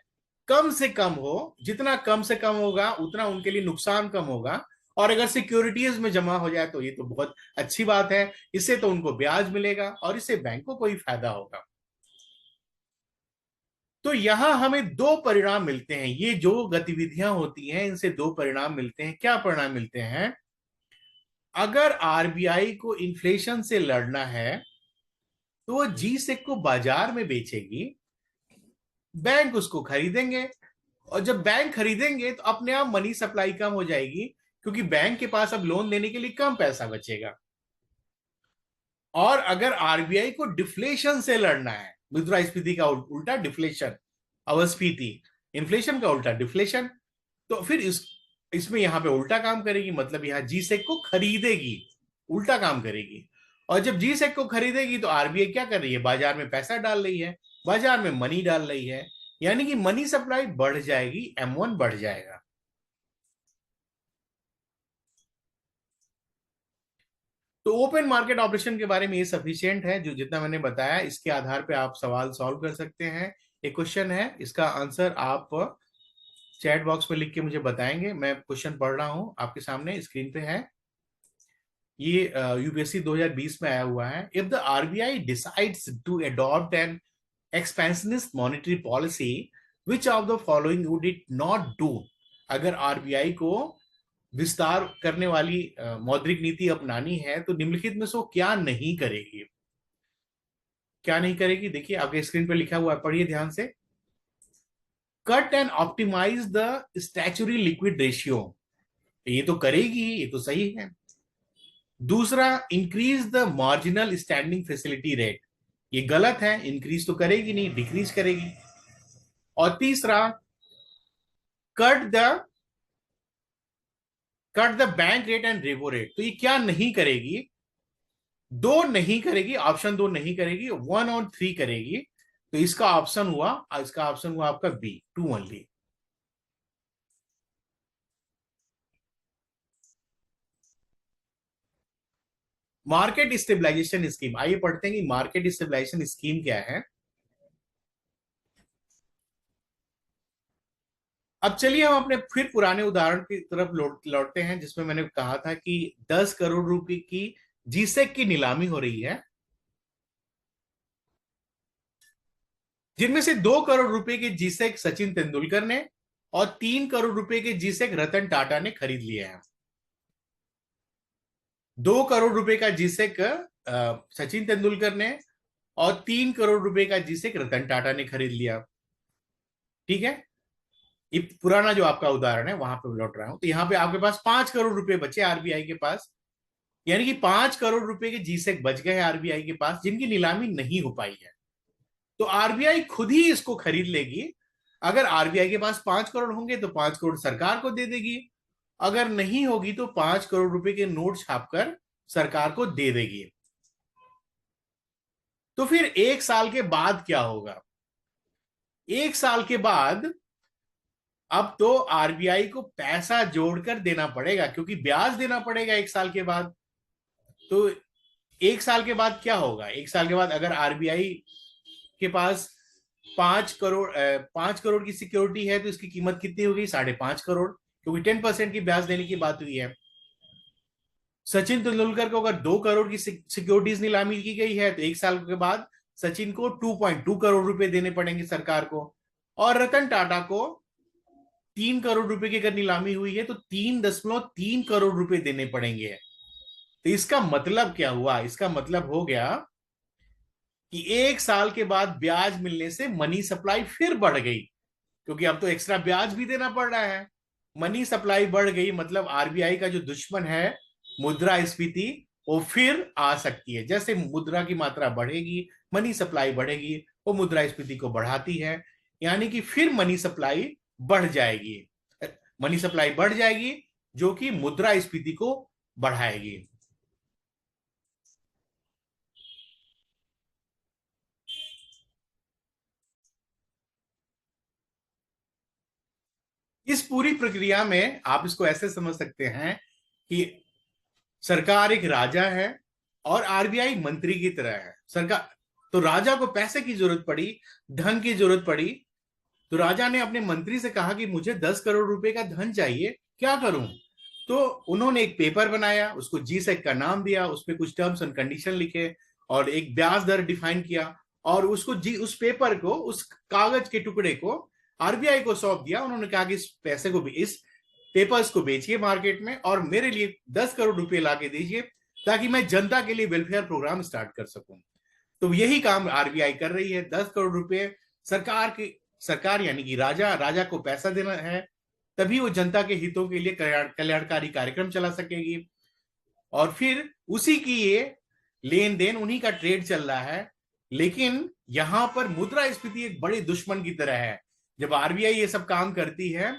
कम से कम हो। जितना कम से कम होगा उतना उनके लिए नुकसान कम होगा। और अगर सिक्योरिटीज में जमा हो जाए तो ये तो बहुत अच्छी बात है, इससे तो उनको ब्याज मिलेगा और इससे बैंकों को ही फायदा होगा। तो यहां हमें दो परिणाम मिलते हैं। ये जो गतिविधियां होती हैं इनसे दो परिणाम मिलते हैं। क्या परिणाम मिलते हैं? अगर आरबीआई को इन्फ्लेशन से लड़ना है तो वो जी सेक को बाजार में बेचेगी, बैंक उसको खरीदेंगे। और जब बैंक खरीदेंगे तो अपने आप मनी सप्लाई कम हो जाएगी, क्योंकि बैंक के पास अब लोन देने के लिए कम पैसा बचेगा। और अगर आरबीआई को डिफ्लेशन से लड़ना है, मुद्रास्फीति का उल्टा डिफ्लेशन, अवस्फीति, इन्फ्लेशन का उल्टा डिफ्लेशन, तो फिर इसमें यहां पे उल्टा काम करेगी। मतलब यहां जी सेक को खरीदेगी, उल्टा काम करेगी। और जब जी सेक को खरीदेगी तो आरबीआई क्या कर रही है? बाजार में पैसा डाल रही है, बाजार में मनी डाल रही है, यानी कि मनी सप्लाई बढ़ जाएगी, M1 बढ़ जाएगा। तो ओपन मार्केट ऑपरेशन के बारे में ये सफिशियंट है, जो जितना मैंने बताया इसके आधार पे आप सवाल सॉल्व कर सकते हैं। एक क्वेश्चन है, इसका आंसर आप चैट बॉक्स में लिख के मुझे बताएंगे। मैं क्वेश्चन पढ़ रहा हूं, आपके सामने स्क्रीन पे है। ये यूपीएससी 2020 में आया हुआ है। If the RBI decides to adopt an expansionist monetary policy, which of the following would it not do? अगर आरबीआई को विस्तार करने वाली मौद्रिक नीति अपनानी है तो निम्नलिखित में से वो क्या नहीं करेगी? क्या नहीं करेगी? देखिए आपके स्क्रीन पर लिखा हुआ है, पढ़िए ध्यान से। Cut and optimize the statutory liquid ratio, ये तो करेगी, ये तो सही है। दूसरा, increase the marginal standing facility rate, ये गलत है, इंक्रीज तो करेगी नहीं, डिक्रीज करेगी। और तीसरा, cut the bank rate and repo rate, तो ये क्या नहीं करेगी? दो नहीं करेगी, ऑप्शन दो नहीं करेगी, 1 और 3 करेगी। तो इसका ऑप्शन हुआ आपका B, 2 only. Market stabilization scheme, आइए पढ़ते हैं कि मार्केट स्टेबलाइजेशन स्कीम क्या है। अब चलिए हम अपने फिर पुराने उदाहरण की तरफ लौटते हैं, जिसमें मैंने कहा था कि 10 करोड़ रुपए की जीसेक की नीलामी हो रही है, जिनमें से 2 करोड़ रुपए के जीसेक सचिन तेंदुलकर ने और 3 करोड़ रुपए के जीसेक रतन टाटा ने खरीद लिए हैं। 2 करोड़ रुपए का जीसेक सचिन तेंदुलकर ने और 3 करोड़ रुपए का जीसेक रतन टाटा ने खरीद लिया। ठीक है, ये पुराना जो आपका उदाहरण है वहां पे लौट रहा हूं। तो यहां पे आपके पास 5 करोड़ रुपए बचे आरबीआई के पास, यानी कि 5 करोड़ रुपए के जीसेक बच गए आरबीआई के पास, जिनकी नीलामी नहीं हो पाई है। तो आरबीआई खुद ही इसको खरीद लेगी। अगर आरबीआई के पास 5 करोड़ होंगे तो 5 करोड़ सरकार को दे देगी, अगर नहीं होगी तो 5 करोड़ रुपए के नोट छापकर सरकार को दे देगी। तो फिर 1 साल के बाद क्या होगा? 1 साल के बाद अब तो आरबीआई को पैसा जोड़कर देना पड़ेगा, क्योंकि ब्याज देना पड़ेगा 1 साल के बाद। तो 1 साल के बाद क्या होगा? 1 साल के बाद अगर आरबीआई के पास 5 करोड़ की सिक्योरिटी है तो इसकी कीमत कितनी होगी? 5.5 करोड़, क्योंकि 10% की ब्याज देने की बात हुई है। सचिन तेंदुलकर को अगर 2 करोड़ की सिक्योरिटीज नीलामी की गई है तो 1 साल के बाद सचिन को 2.2 करोड़ रुपए देने पड़ेंगे सरकार को। और रतन टाटा को 3 करोड़ रुपए की अगर नीलामी हुई है तो 3.3 करोड़ रुपए देने पड़ेंगे। तो इसका मतलब क्या हुआ? इसका मतलब हो गया कि 1 साल के बाद ब्याज मिलने से मनी सप्लाई फिर बढ़ गई, क्योंकि अब तो एक्स्ट्रा ब्याज भी देना पड़ रहा है। मनी सप्लाई बढ़ गई, मतलब आरबीआई का जो दुश्मन है मुद्रास्फीति, वो फिर आ सकती है। जैसे मुद्रा की मात्रा बढ़ेगी, मनी सप्लाई बढ़ेगी, वो मुद्रास्फीति को बढ़ाती है, यानी कि फिर मनी सप्लाई बढ़ जाएगी। मनी सप्लाई बढ़ जाएगी जो कि मुद्रास्फीति को बढ़ाएगी। इस पूरी प्रक्रिया में आप इसको ऐसे समझ सकते हैं कि सरकार एक राजा है और आरबीआई मंत्री की तरह है। सरकार तो राजा को पैसे की जरूरत पड़ी, धन की जरूरत पड़ी, तो राजा ने अपने मंत्री से कहा कि मुझे 10 करोड़ रुपए का धन चाहिए, क्या करूं? तो उन्होंने एक पेपर बनाया, उसको जीसेक का नाम दिया, उसमें कुछ टर्म्स एंड कंडीशन लिखे और एक ब्याज दर डिफाइन किया, और उसको उस पेपर को, उस कागज के टुकड़े को आरबीआई को सौंप दिया। उन्होंने कहा कि इस पैसे को भी, इस पेपर्स को बेचिए मार्केट में और मेरे लिए 10 करोड़ रुपए ला के दीजिए, ताकि मैं जनता के लिए वेलफेयर प्रोग्राम स्टार्ट कर सकूं। तो यही काम आरबीआई कर रही है। 10 करोड़ रुपए सरकार की, सरकार यानी कि राजा, राजा को पैसा देना है, तभी वो जनता के हितों के लिए कल्याणकारी कार्यक्रम चला सकेगी। और फिर उसी की ये लेन देन, उन्हीं का ट्रेड चल रहा है। लेकिन यहां पर मुद्रास्फीति एक बड़े दुश्मन की तरह है। जब आरबीआई ये सब काम करती है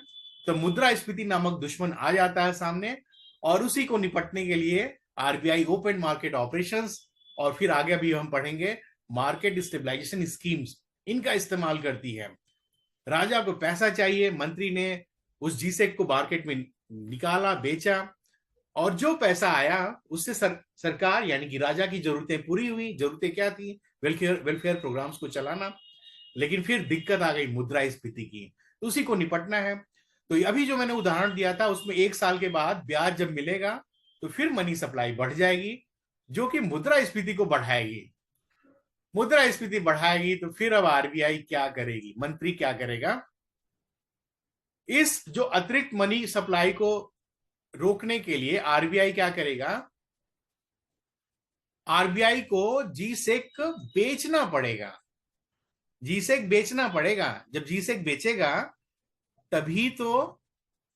तो मुद्रास्फीति नामक दुश्मन आ जाता है सामने, और उसी को निपटने के लिए आरबीआई ओपन मार्केट ऑपरेशंस, और फिर आगे भी हम पढ़ेंगे मार्केट स्टेबलाइजेशन स्कीम्स, इनका इस्तेमाल करती है। राजा को पैसा चाहिए, मंत्री ने उस जीसेक को मार्केट में निकाला, बेचा, और जो पैसा आया उससे सरकार यानी कि राजा की जरूरतें पूरी हुई। जरूरतें क्या थी? वेलफेयर वेलफेयर प्रोग्राम्स को चलाना। लेकिन फिर दिक्कत आ गई मुद्रास्फीति की, तो उसी को निपटना है। तो अभी जो मैंने उदाहरण दिया था उसमें 1 साल के बाद ब्याज जब मिलेगा तो फिर मनी सप्लाई बढ़ जाएगी, जो कि मुद्रास्फीति को बढ़ाएगी। मुद्रास्फीति बढ़ाएगी तो फिर अब आरबीआई क्या करेगी, मंत्री क्या करेगा? इस जो अतिरिक्त मनी सप्लाई को रोकने के लिए आरबीआई क्या करेगा? आरबीआई को जीसेक बेचना पड़ेगा। जीसेक बेचना पड़ेगा। जब जीसेक बेचेगा तभी तो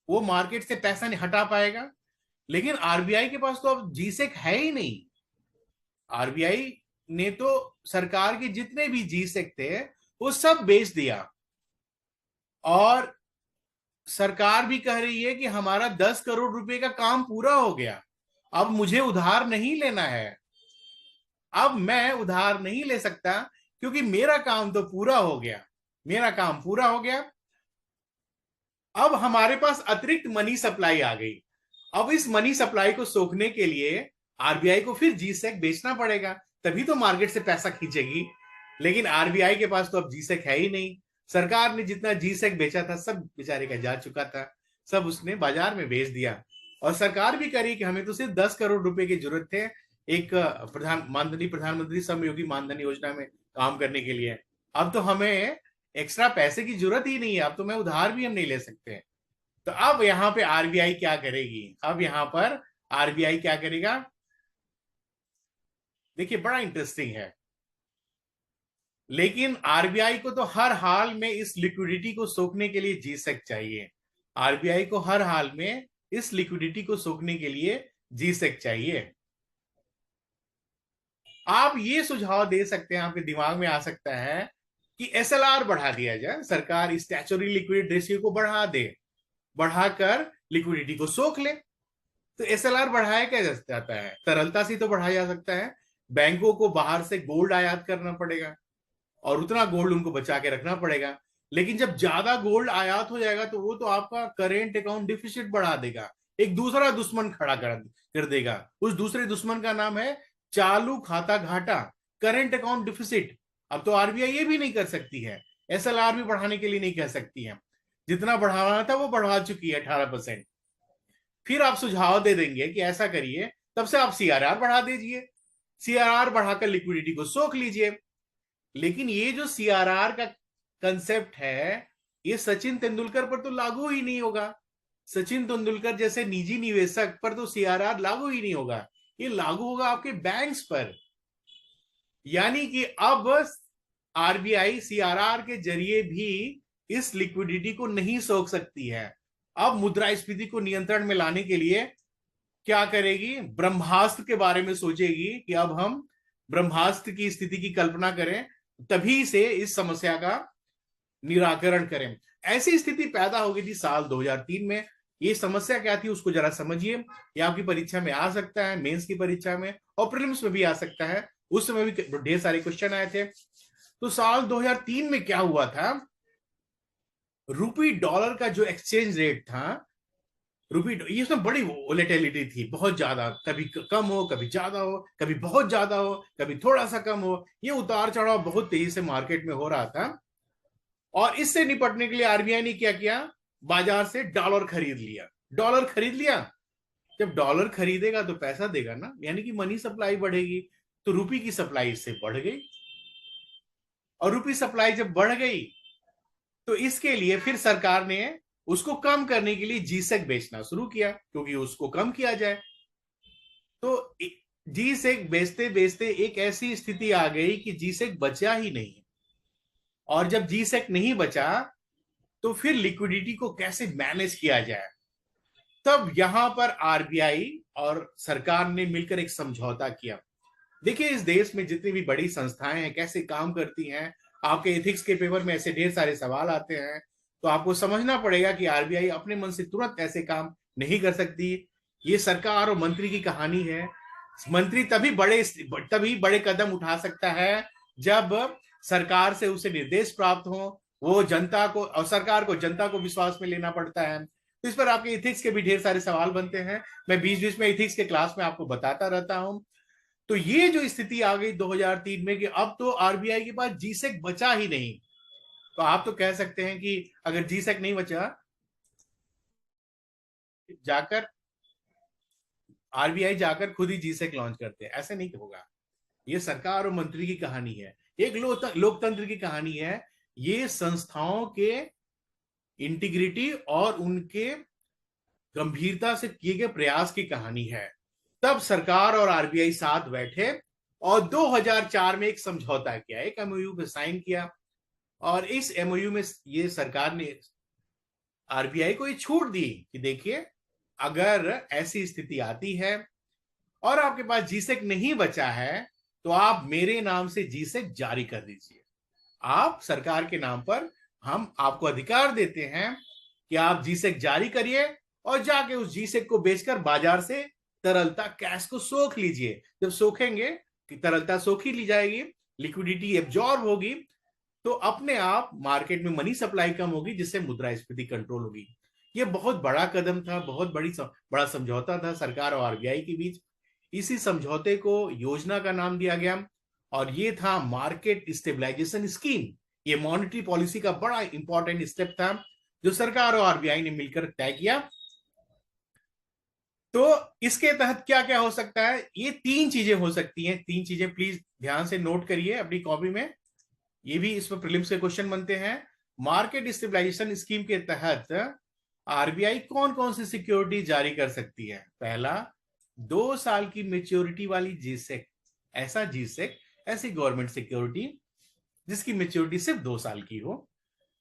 वो मार्केट से पैसा नहीं हटा पाएगा। लेकिन आरबीआई के पास तो अब जीसेक है ही नहीं। आरबीआई ने तो सरकार के जितने भी जीसेक थे वो सब बेच दिया, और सरकार भी कह रही है कि हमारा 10 करोड़ रुपए का काम पूरा हो गया, अब मुझे उधार नहीं लेना है, अब मैं उधार नहीं ले सकता, क्योंकि मेरा काम तो पूरा हो गया, मेरा काम पूरा हो गया। अब हमारे पास अतिरिक्त मनी सप्लाई आ गई। अब इस मनी सप्लाई को सोखने के लिए आरबीआई को फिर जीसेक बेचना पड़ेगा, तभी तो मार्केट से पैसा खींचेगी। लेकिन आरबीआई के पास तो अब जीसेक है ही नहीं। सरकार ने जितना जीसेक बेचा था सब बेचारे का जा चुका था, सब उसने बाजार में बेच दिया। और सरकार भी करी कि हमें तो सिर्फ 10 करोड़ रुपए की जरूरत थे एक प्रधानमंत्री श्रमयोगी मानधन योजना में काम करने के लिए। अब तो हमें एक्स्ट्रा पैसे की जरूरत ही नहीं है, अब तो मैं उधार भी हम नहीं ले सकते। तो अब यहां पे आरबीआई क्या करेगी? अब यहां पर आरबीआई क्या करेगा? देखिए बड़ा इंटरेस्टिंग है। लेकिन आरबीआई को तो हर हाल में इस लिक्विडिटी को सोखने के लिए जीसेक चाहिए। आरबीआई को हर हाल में इस लिक्विडिटी को सोखने के लिए जीसेक चाहिए। आप ये सुझाव दे सकते हैं, आपके दिमाग में आ सकता है कि एसएलआर बढ़ा दिया जाए, सरकार स्टैच्यूटरी लिक्विड रेशियो को बढ़ा दे, बढ़ाकर लिक्विडिटी को सोख ले। तो एसएलआर बढ़ाया क्या जा जाता है? तरलता से तो बढ़ाया जा सकता है। बैंकों को बाहर से गोल्ड आयात करना पड़ेगा और उतना गोल्ड उनको बचा के रखना पड़ेगा। लेकिन जब ज्यादा गोल्ड आयात हो जाएगा तो वो तो आपका करेंट अकाउंट डिफिसिट बढ़ा देगा, एक दूसरा दुश्मन खड़ा कर देगा। उस दूसरे दुश्मन का नाम है चालू खाता घाटा, करेंट अकाउंट डिफिसिट। अब तो आरबीआई ये भी नहीं कर सकती है, एसएलआर भी बढ़ाने के लिए नहीं कह सकती है। जितना बढ़ाना था वो बढ़ा चुकी है 18%। फिर आप सुझाव दे देंगे कि ऐसा करिए, तब से आप सीआरआर बढ़ा दीजिए, सीआरआर बढ़ाकर लिक्विडिटी को सोख लीजिए। लेकिन ये जो सीआरआर का कंसेप्ट है, ये सचिन तेंदुलकर पर तो लागू ही नहीं होगा। सचिन तेंदुलकर जैसे निजी निवेशक पर तो सीआरआर लागू ही नहीं होगा। ये लागू होगा आपके बैंक्स पर। यानी कि अब आरबीआई सीआरआर के जरिए भी इस लिक्विडिटी को नहीं सोख सकती है। अब मुद्रास्फीति को नियंत्रण में लाने के लिए क्या करेगी, ब्रह्मास्त्र के बारे में सोचेगी कि अब हम ब्रह्मास्त्र की स्थिति की कल्पना करें, तभी से इस समस्या का निराकरण करें। ऐसी स्थिति पैदा हो गई थी साल 2003 में। ये समस्या क्या थी उसको जरा समझिए। ये आपकी परीक्षा में आ सकता है, मेंस की परीक्षा में और प्रीलिम्स में भी आ सकता है। उस समय भी ढेर सारे क्वेश्चन आए थे। तो साल 2003 में क्या हुआ था, रूपी डॉलर का जो एक्सचेंज रेट था, रूपी, ये उसमें बड़ी वोलेटिलिटी थी, बहुत ज्यादा, कभी कम हो, कभी ज्यादा हो, कभी बहुत ज्यादा हो, कभी थोड़ा सा कम हो। ये उतार चढ़ाव बहुत तेजी से मार्केट में हो रहा था। और इससे निपटने के लिए आरबीआई ने क्या किया, बाजार से डॉलर खरीद लिया। डॉलर खरीद लिया, जब डॉलर खरीदेगा तो पैसा देगा ना, यानी कि मनी सप्लाई बढ़ेगी। तो रुपी की सप्लाई इससे बढ़ गई, और रुपी सप्लाई जब बढ़ गई तो इसके लिए फिर सरकार ने उसको कम करने के लिए जीसेक बेचना शुरू किया, क्योंकि उसको कम किया जाए। तो जीसेक बेचते बेचते एक ऐसी स्थिति आ गई कि जीसेक बचा ही नहीं। और जब जीसेक नहीं बचा तो फिर लिक्विडिटी को कैसे मैनेज किया जाए। तब यहां पर आरबीआई और सरकार ने मिलकर एक समझौता किया। देखिए, इस देश में जितनी भी बड़ी संस्थाएं हैं कैसे काम करती हैं, आपके एथिक्स के पेपर में ऐसे ढेर सारे सवाल आते हैं, तो आपको समझना पड़ेगा कि आरबीआई अपने मन से तुरंत ऐसे काम नहीं कर सकती। ये सरकार और मंत्री की कहानी है। मंत्री तभी बड़े कदम उठा सकता है जब सरकार से उसे निर्देश प्राप्त हो। वो जनता को और सरकार को, जनता को विश्वास में लेना पड़ता है। तो इस पर आपके इथिक्स के भी ढेर सारे सवाल बनते हैं। मैं बीच बीच में इथिक्स के क्लास में आपको बताता रहता हूं। तो ये जो स्थिति आ गई 2003 में कि अब तो आरबीआई के पास जीसेक बचा ही नहीं। तो आप तो कह सकते हैं कि अगर जीसेक नहीं बचा, जाकर आरबीआई जाकर खुद ही जीसेक लॉन्च करते हैं, ऐसे नहीं होगा। ये सरकार और मंत्री की कहानी है, एक लोकतंत्र की कहानी है। ये संस्थाओं के इंटीग्रिटी और उनके गंभीरता से किए गए प्रयास की कहानी है। तब सरकार और आरबीआई साथ बैठे और 2004 में एक समझौता किया, एक एमओयू पे साइन किया। और इस एमओयू में ये सरकार ने आरबीआई को ये छूट दी कि देखिए, अगर ऐसी स्थिति आती है और आपके पास जीसेक नहीं बचा है तो आप मेरे नाम से जीसेक जारी कर दीजिए। आप सरकार के नाम पर हम आपको अधिकार देते हैं कि आप जीसेक जारी करिए और जाके उस जीसेक को बेचकर बाजार से तरलता, कैश को सोख लीजिए। जब सोखेंगे कि तरलता सोखी ली जाएगी, लिक्विडिटी एब्जॉर्ब होगी, तो अपने आप मार्केट में मनी सप्लाई कम होगी, जिससे मुद्रास्फीति कंट्रोल होगी। यह बहुत बड़ा कदम था, बहुत बड़ा समझौता था सरकार और आरबीआई के बीच। इसी समझौते को योजना का नाम दिया गया और ये था मार्केट स्टेबलाइजेशन स्कीम। ये मॉनेटरी पॉलिसी का बड़ा इंपॉर्टेंट स्टेप था जो सरकार और आरबीआई ने मिलकर तय किया। तो इसके तहत क्या क्या हो सकता है, ये 3 चीजें हो सकती हैं। 3 चीजें प्लीज ध्यान से नोट करिए अपनी कॉपी में, ये भी इसमें प्रीलिम्स के क्वेश्चन बनते हैं। मार्केट स्टेबलाइजेशन स्कीम के तहत आरबीआई कौन कौन सी सिक्योरिटी जारी कर सकती है। पहला, 2 साल की मेच्योरिटी वाली जीसेक, ऐसी गवर्नमेंट सिक्योरिटी जिसकी मेच्योरिटी सिर्फ 2 साल की हो।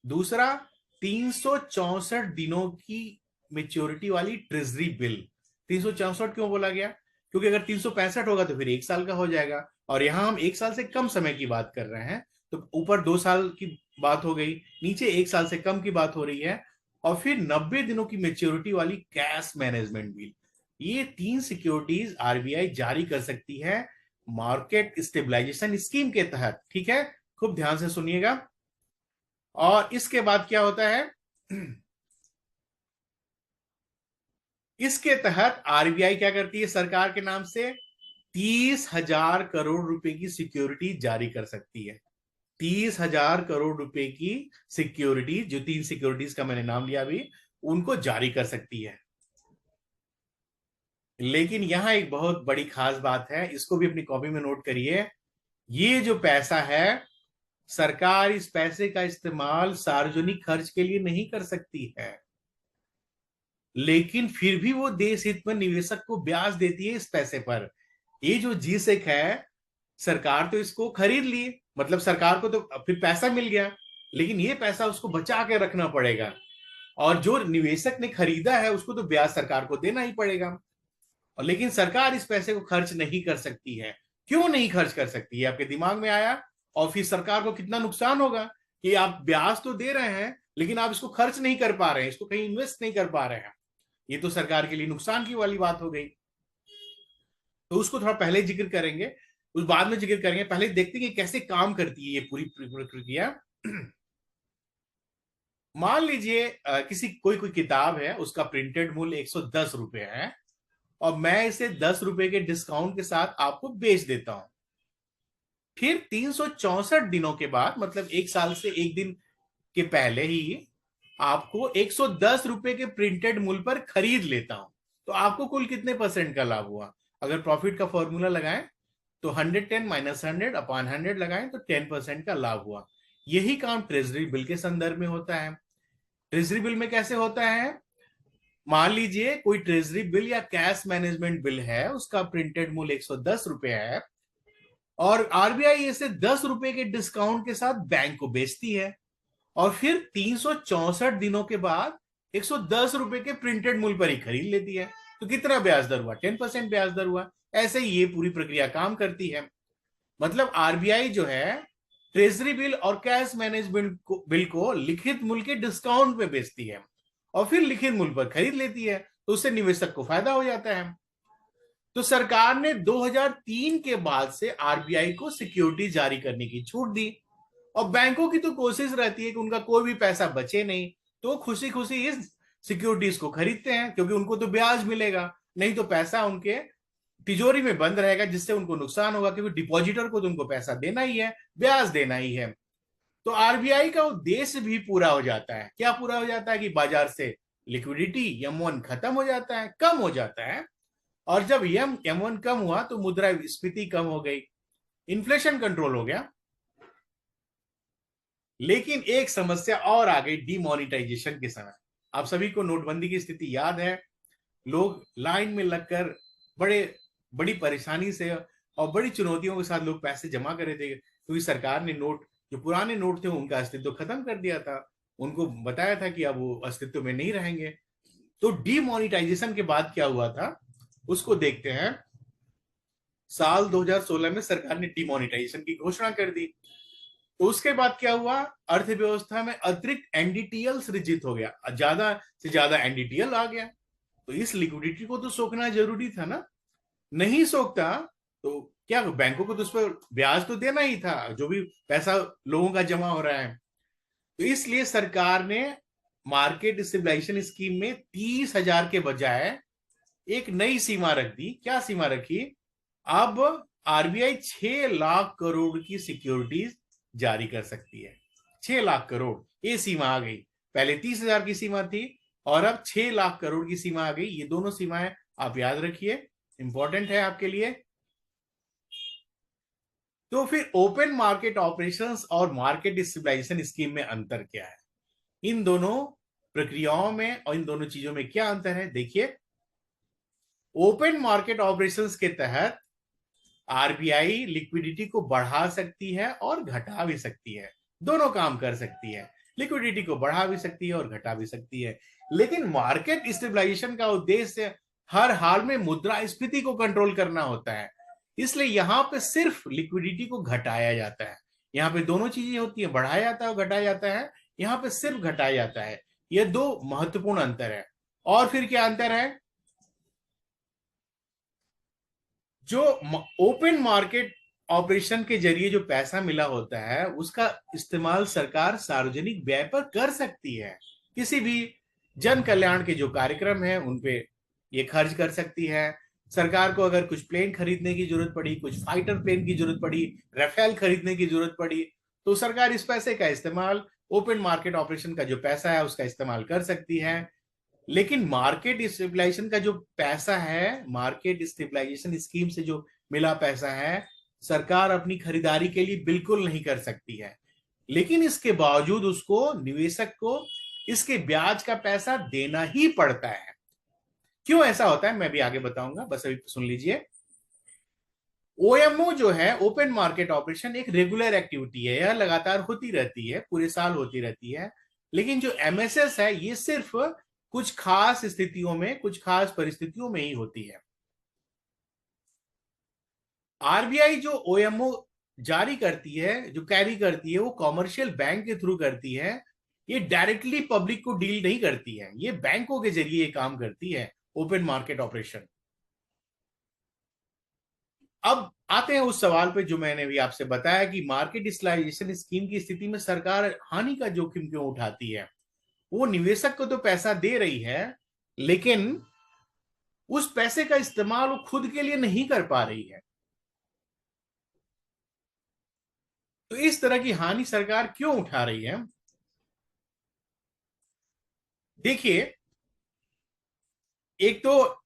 दूसरा, 364 दिनों की मेच्योरिटी वाली ट्रेजरी बिल। 364 क्यों बोला गया, क्योंकि अगर 365 होगा तो फिर 1 साल का हो जाएगा, और यहां हम 1 साल से कम समय की बात कर रहे हैं। तो ऊपर 2 साल की बात हो गई, नीचे 1 साल से कम की बात हो रही है। और फिर 90 दिनों की मेच्योरिटी वाली कैश मैनेजमेंट बिल। ये 3 सिक्योरिटीज आरबीआई जारी कर सकती है मार्केट स्टेबलाइजेशन स्कीम के तहत। ठीक है, खूब ध्यान से सुनिएगा। और इसके बाद क्या होता है, इसके तहत आरबीआई क्या करती है, सरकार के नाम से 30,000 करोड़ रुपए की सिक्योरिटी जारी कर सकती है। 30,000 करोड़ रुपए की सिक्योरिटी, जो 3 सिक्योरिटीज का मैंने नाम लिया अभी, उनको जारी कर सकती है। लेकिन यहां एक बहुत बड़ी खास बात है, इसको भी अपनी कॉपी में नोट करिए। ये जो पैसा है, सरकार इस पैसे का इस्तेमाल सार्वजनिक खर्च के लिए नहीं कर सकती है, लेकिन फिर भी वो देश हित में निवेशक को ब्याज देती है इस पैसे पर। ये जो जीसेक है, सरकार तो इसको खरीद ली, मतलब सरकार को तो फिर पैसा मिल गया, लेकिन ये पैसा उसको बचा के रखना पड़ेगा, और जो निवेशक ने खरीदा है उसको तो ब्याज सरकार को देना ही पड़ेगा। और लेकिन सरकार इस पैसे को खर्च नहीं कर सकती है। क्यों नहीं खर्च कर सकती है, आपके दिमाग में आया? और फिर सरकार को कितना नुकसान होगा कि आप ब्याज तो दे रहे हैं लेकिन आप इसको खर्च नहीं कर पा रहे हैं, इसको कहीं इन्वेस्ट नहीं कर पा रहे हैं। ये तो सरकार के लिए नुकसान की वाली बात हो गई। तो उसको थोड़ा पहले जिक्र करेंगे, उस बाद में जिक्र करेंगे। पहले देखते हैं कि कैसे काम करती है ये पूरी प्रक्रिया। मान लीजिए किसी कोई कोई किताब है, उसका प्रिंटेड मूल्य 110 रुपए है, और मैं इसे 10 रुपए के डिस्काउंट के साथ आपको बेच देता हूं। फिर 364 दिनों के बाद, मतलब 1 साल से 1 दिन के पहले ही आपको 110 रुपए के प्रिंटेड मूल्य पर खरीद लेता हूं। तो आपको कुल कितने परसेंट का लाभ हुआ? अगर प्रॉफिट का फॉर्मूला लगाएं तो 110 माइनस 100/100 लगाएं तो 10% का लाभ हुआ। यही काम ट्रेजरी बिल के संदर्भ में होता है। ट्रेजरी बिल में कैसे होता है? मान लीजिए कोई ट्रेजरी बिल या कैश मैनेजमेंट बिल है, उसका प्रिंटेड मूल्य 110 रुपए है, और आरबीआई इसे 10 रुपए के डिस्काउंट के साथ बैंक को बेचती है, और फिर 364 दिनों के बाद 110 रुपए के प्रिंटेड मूल्य पर ही खरीद लेती है। तो कितना ब्याज दर हुआ? 10% ब्याज दर हुआ। ऐसे ही ये पूरी प्रक्रिया काम करती है। मतलब आरबीआई जो है ट्रेजरी बिल और कैश मैनेजमेंट बिल को लिखित मूल्य के डिस्काउंट में बेचती है, और फिर लिखित मूल्य पर खरीद लेती है। तो उससे निवेशक को फायदा हो जाता है। तो सरकार ने 2003 के बाद से आरबीआई को सिक्योरिटी जारी करने की छूट दी, और बैंकों की तो कोशिश रहती है कि उनका कोई भी पैसा बचे नहीं, तो खुशी खुशी इस सिक्योरिटीज को खरीदते हैं, क्योंकि उनको तो ब्याज मिलेगा। नहीं तो पैसा उनके तिजोरी में बंद रहेगा, जिससे उनको नुकसान होगा, क्योंकि डिपॉजिटर को तो उनको पैसा देना ही है, ब्याज देना ही है। तो आरबीआई का उद्देश्य भी पूरा हो जाता है। क्या पूरा हो जाता है? कि बाजार से लिक्विडिटी M1 खत्म हो जाता है, कम हो जाता है। और जब M1 कम हुआ तो मुद्रास्फीति कम हो गई, इन्फ्लेशन कंट्रोल हो गया। लेकिन एक समस्या और आ गई डिमोनिटाइजेशन के समय। आप सभी को नोटबंदी की स्थिति याद है। लोग लाइन में लगकर बड़े बड़ी परेशानी से और बड़ी चुनौतियों के साथ लोग पैसे जमा कर रहे थे, क्योंकि सरकार ने नोट, जो पुराने नोट थे उनका अस्तित्व खत्म कर दिया था। उनको बताया था कि अब वो अस्तित्व में नहीं रहेंगे। तो डिमोनिटाइजेशन के बाद क्या हुआ था, उसको देखते हैं। साल 2016 में सरकार ने डिमोनिटाइजेशन की घोषणा कर दी। तो उसके बाद क्या हुआ? अर्थव्यवस्था में अतिरिक्त एनडीटीएल सृजित हो गया, ज्यादा से ज्यादा एनडीटीएल आ गया। तो इस लिक्विडिटी को तो सोखना जरूरी था ना। नहीं सोखता तो क्या, बैंकों को तो उस पर ब्याज तो देना ही था, जो भी पैसा लोगों का जमा हो रहा है। तो इसलिए सरकार ने मार्केट स्टेबलाइजेशन स्कीम में 30,000 के बजाय एक नई सीमा रख दी। क्या सीमा रखी? अब आरबीआई 6 लाख करोड़ की सिक्योरिटीज जारी कर सकती है। 6 लाख करोड़, ये सीमा आ गई। पहले 30,000 की सीमा थी, और अब 6 लाख करोड़ की सीमा आ गई। ये दोनों सीमाएं आप याद रखिए, इंपॉर्टेंट है आपके लिए। तो फिर ओपन मार्केट ऑपरेशंस और मार्केट स्टेबलाइजेशन स्कीम में अंतर क्या है? इन दोनों प्रक्रियाओं में और इन दोनों चीजों में क्या अंतर है, देखिए। ओपन मार्केट ऑपरेशंस के तहत आरबीआई लिक्विडिटी को बढ़ा सकती है और घटा भी सकती है, दोनों काम कर सकती है। लिक्विडिटी को बढ़ा भी सकती है और घटा भी सकती है। लेकिन मार्केट स्टेबलाइजेशन का उद्देश्य हर हाल में मुद्रास्फीति को कंट्रोल करना होता है। इसलिए यहां पे सिर्फ लिक्विडिटी को घटाया जाता है। यहाँ पे दोनों चीजें होती है, बढ़ाया जाता है और घटाया जाता है। यहाँ पे सिर्फ घटाया जाता है। ये दो महत्वपूर्ण अंतर है। और फिर क्या अंतर है? जो ओपन मार्केट ऑपरेशन के जरिए जो पैसा मिला होता है, उसका इस्तेमाल सरकार सार्वजनिक व्यय पर कर सकती है। किसी भी जन कल्याण के जो कार्यक्रम है उन पे ये खर्च कर सकती है। सरकार को अगर कुछ प्लेन खरीदने की जरूरत पड़ी, कुछ फाइटर प्लेन की जरूरत पड़ी, राफेल खरीदने की जरूरत पड़ी, तो सरकार इस पैसे का इस्तेमाल, ओपन मार्केट ऑपरेशन का जो पैसा है उसका इस्तेमाल कर सकती है। लेकिन मार्केट स्टेबलाइजेशन का जो पैसा है, मार्केट स्टेबलाइजेशन स्कीम से जो मिला पैसा है, सरकार अपनी खरीदारी के लिए बिल्कुल नहीं कर सकती है। लेकिन इसके बावजूद उसको, निवेशक को, इसके ब्याज का पैसा देना ही पड़ता है। क्यों ऐसा होता है मैं भी आगे बताऊंगा, बस अभी सुन लीजिए। ओएमओ जो है, ओपन मार्केट ऑपरेशन, एक रेगुलर एक्टिविटी है, यह लगातार होती रहती है, पूरे साल होती रहती है। लेकिन जो एमएसएस है ये सिर्फ कुछ खास स्थितियों में, कुछ खास परिस्थितियों में ही होती है। आरबीआई जो ओएमओ जारी करती है, जो कैरी करती है, वो कॉमर्शियल बैंक के थ्रू करती है। ये डायरेक्टली पब्लिक को डील नहीं करती है, ये बैंकों के जरिए ये काम करती है, ओपन मार्केट ऑपरेशन। अब आते हैं उस सवाल पे जो मैंने भी आपसे बताया कि मार्केट डिजिटलाइजेशन स्कीम की स्थिति में सरकार हानि का जोखिम क्यों उठाती है। वो निवेशक को तो पैसा दे रही है, लेकिन उस पैसे का इस्तेमाल वो खुद के लिए नहीं कर पा रही है। तो इस तरह की हानि सरकार क्यों उठा रही है? देखिए, एक तो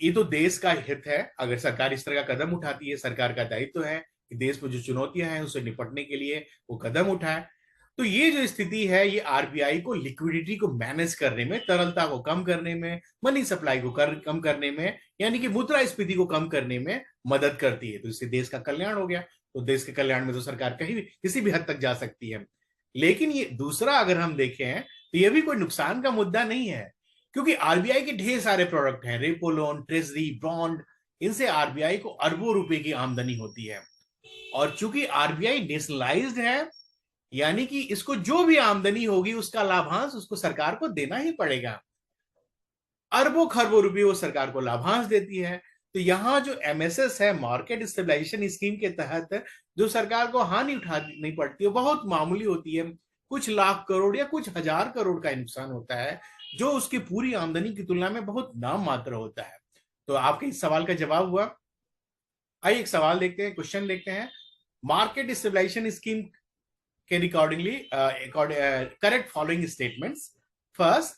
ये तो देश का हित है, अगर सरकार इस तरह का कदम उठाती है, सरकार का दायित्व है कि देश में जो चुनौतियां हैं उससे निपटने के लिए वो कदम उठाए। तो ये जो स्थिति है, ये आरबीआई को लिक्विडिटी को मैनेज करने में, तरलता को कम करने में, मनी सप्लाई को कम करने में, यानी कि मुद्रास्फीति को कम करने में मदद करती है। तो इससे देश का कल्याण हो गया। तो देश के कल्याण में तो सरकार कहीं भी किसी भी हद तक जा सकती है। लेकिन ये दूसरा अगर हम देखें तो ये भी कोई नुकसान का मुद्दा नहीं है, क्योंकि आरबीआई के ढेर सारे प्रोडक्ट हैं, रेपो लोन, ट्रेजरी, बॉन्ड, इनसे आरबीआई को अरबों रुपए की आमदनी होती है। और चूंकि आरबीआई नेशनलाइज्ड है, यानी कि इसको जो भी आमदनी होगी उसका लाभांश उसको सरकार को देना ही पड़ेगा। अरबों खरबों रुपए वो सरकार को लाभांश देती है। तो यहां जो एमएसएस है, मार्केट स्टेबलाइजेशन स्कीम के तहत जो सरकार को हानि उठानी पड़ती है बहुत मामूली होती है। कुछ लाख करोड़ या कुछ हजार करोड़ का नुकसान होता है, जो उसकी पूरी आमदनी की तुलना में बहुत नाम मात्र होता है। तो आपके इस सवाल का जवाब हुआ। आइए एक सवाल देखते हैं, क्वेश्चन देखते हैं। Market stabilization scheme can accordingly correct following statements. First,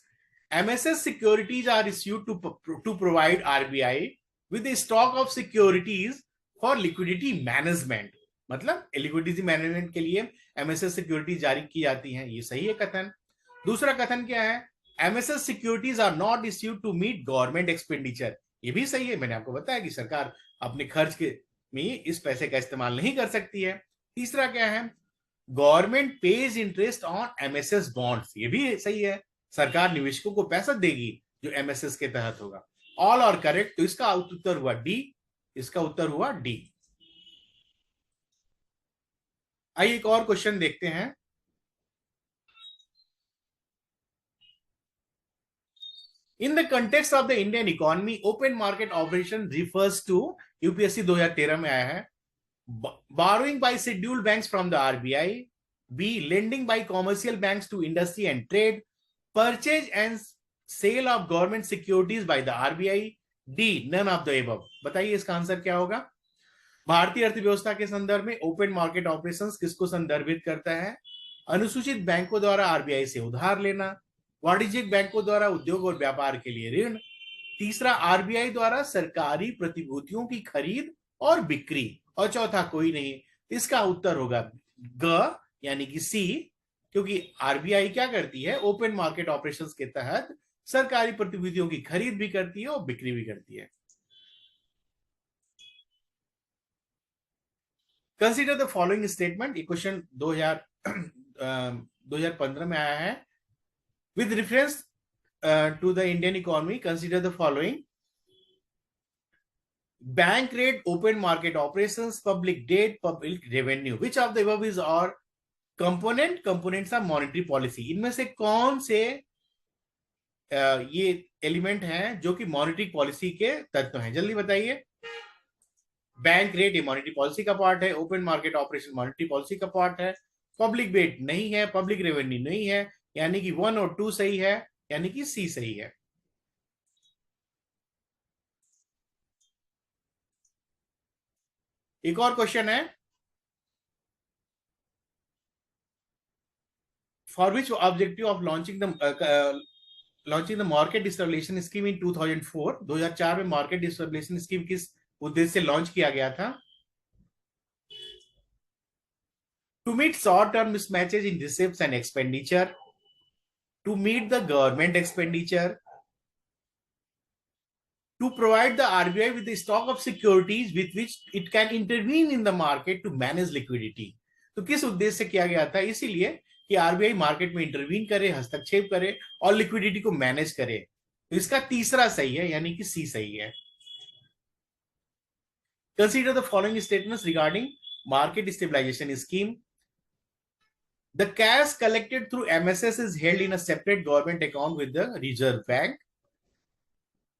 MSS securities are issued to provide RBI with a stock of securities for liquidity management. मतलब लिक्विडिटी मैनेजमेंट के लिए एमएसएस सिक्योरिटी जारी की जाती हैं, ये सही है कथन। दूसरा कथन क्या है? MSS securities are not issued to meet government expenditure, ये भी सही है। मैंने आपको बताया कि सरकार अपने खर्च के में इस पैसे का इस्तेमाल नहीं कर सकती है। तीसरा क्या है? Government page interest on MSS bonds, ये भी सही है, सरकार निवेशकों को पैसा देगी जो एमएसएस के तहत होगा। ऑल और करेक्ट, तो इसका उत्तर हुआ डी, इसका उत्तर हुआ डी। आइए एक और क्वेश्चन देखते हैं। In the context of the Indian economy, open market operation refers to, UPSC 2013 में आया है, borrowing by scheduled banks from the RBI, B, lending by commercial banks to industry and trade, purchase and sale of government securities by the RBI, D, none of the above। बताइए इसका आंसर क्या होगा? भारतीय अर्थव्यवस्था के संदर्भ में ओपन मार्केट ऑपरेशंस किसको संदर्भित करता है? अनुसूचित बैंकों द्वारा आरबीआई से उधार लेना, वाणिज्यिक बैंकों द्वारा उद्योग और व्यापार के लिए ऋण, तीसरा आरबीआई द्वारा सरकारी प्रतिभूतियों की खरीद और बिक्री, और चौथा कोई नहीं। इसका उत्तर होगा ग, यानी कि सी, क्योंकि आरबीआई क्या करती है? ओपन मार्केट ऑपरेशंस के तहत सरकारी प्रतिभूतियों की खरीद भी करती है और बिक्री भी करती है। कंसीडर द फॉलोइंग स्टेटमेंट, ये क्वेश्चन 2015 में आया है। With reference to the Indian economy, consider the following: bank rate, open market operations, public debt, public revenue. Which of the above is or components are monetary policy? इनमें से कौन से ये एलिमेंट हैं जो कि मॉनेटरी पॉलिसी के तत्व हैं? जल्दी बताइए। बैंक रेट ये मॉनेटरी पॉलिसी का पार्ट है, open market operation monetary policy का पार्ट है, पब्लिक डेट नहीं है, पब्लिक रेवेन्यू नहीं है, यानी कि 1 और 2 सही है, यानी कि सी सही है। एक और क्वेश्चन है, for which objective of launching the market stabilization scheme in 2004, 2004 में मार्केट स्टेबलाइजेशन स्कीम किस उद्देश्य से लॉन्च किया गया था? To meet short term mismatches in रिसीव्स and expenditure, to meet the government expenditure, to provide the RBI with the stock of securities with which it can intervene in the market to manage liquidity। तो किस उद्देश्य से किया गया था? इसीलिए कि आरबीआई मार्केट में इंटरवीन करे, हस्तक्षेप करे और लिक्विडिटी को मैनेज करे। तो इसका तीसरा सही है, यानी कि सी सही है। Consider the following statements regarding market stabilization scheme. The cash collected through MSS is held in a separate government account with the Reserve Bank।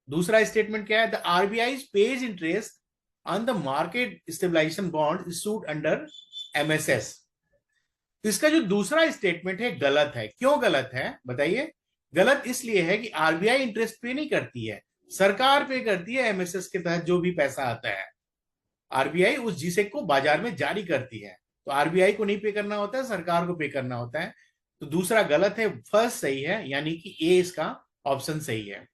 दूसरा स्टेटमेंट क्या है? The RBI page interest on the market stabilization bond issued under MSS. तो इसका जो दूसरा स्टेटमेंट है गलत है। क्यों गलत है बताइए? गलत इसलिए है कि आरबीआई इंटरेस्ट पे नहीं करती है, सरकार पे करती है। एमएसएस के तहत जो भी पैसा आता है, आरबीआई उस जीसेक को बाजार में जारी करती है, तो आरबीआई को नहीं पे करना होता है, सरकार को पे करना होता है। तो दूसरा गलत है, फर्स्ट सही है, यानी कि ए इसका ऑप्शन सही है।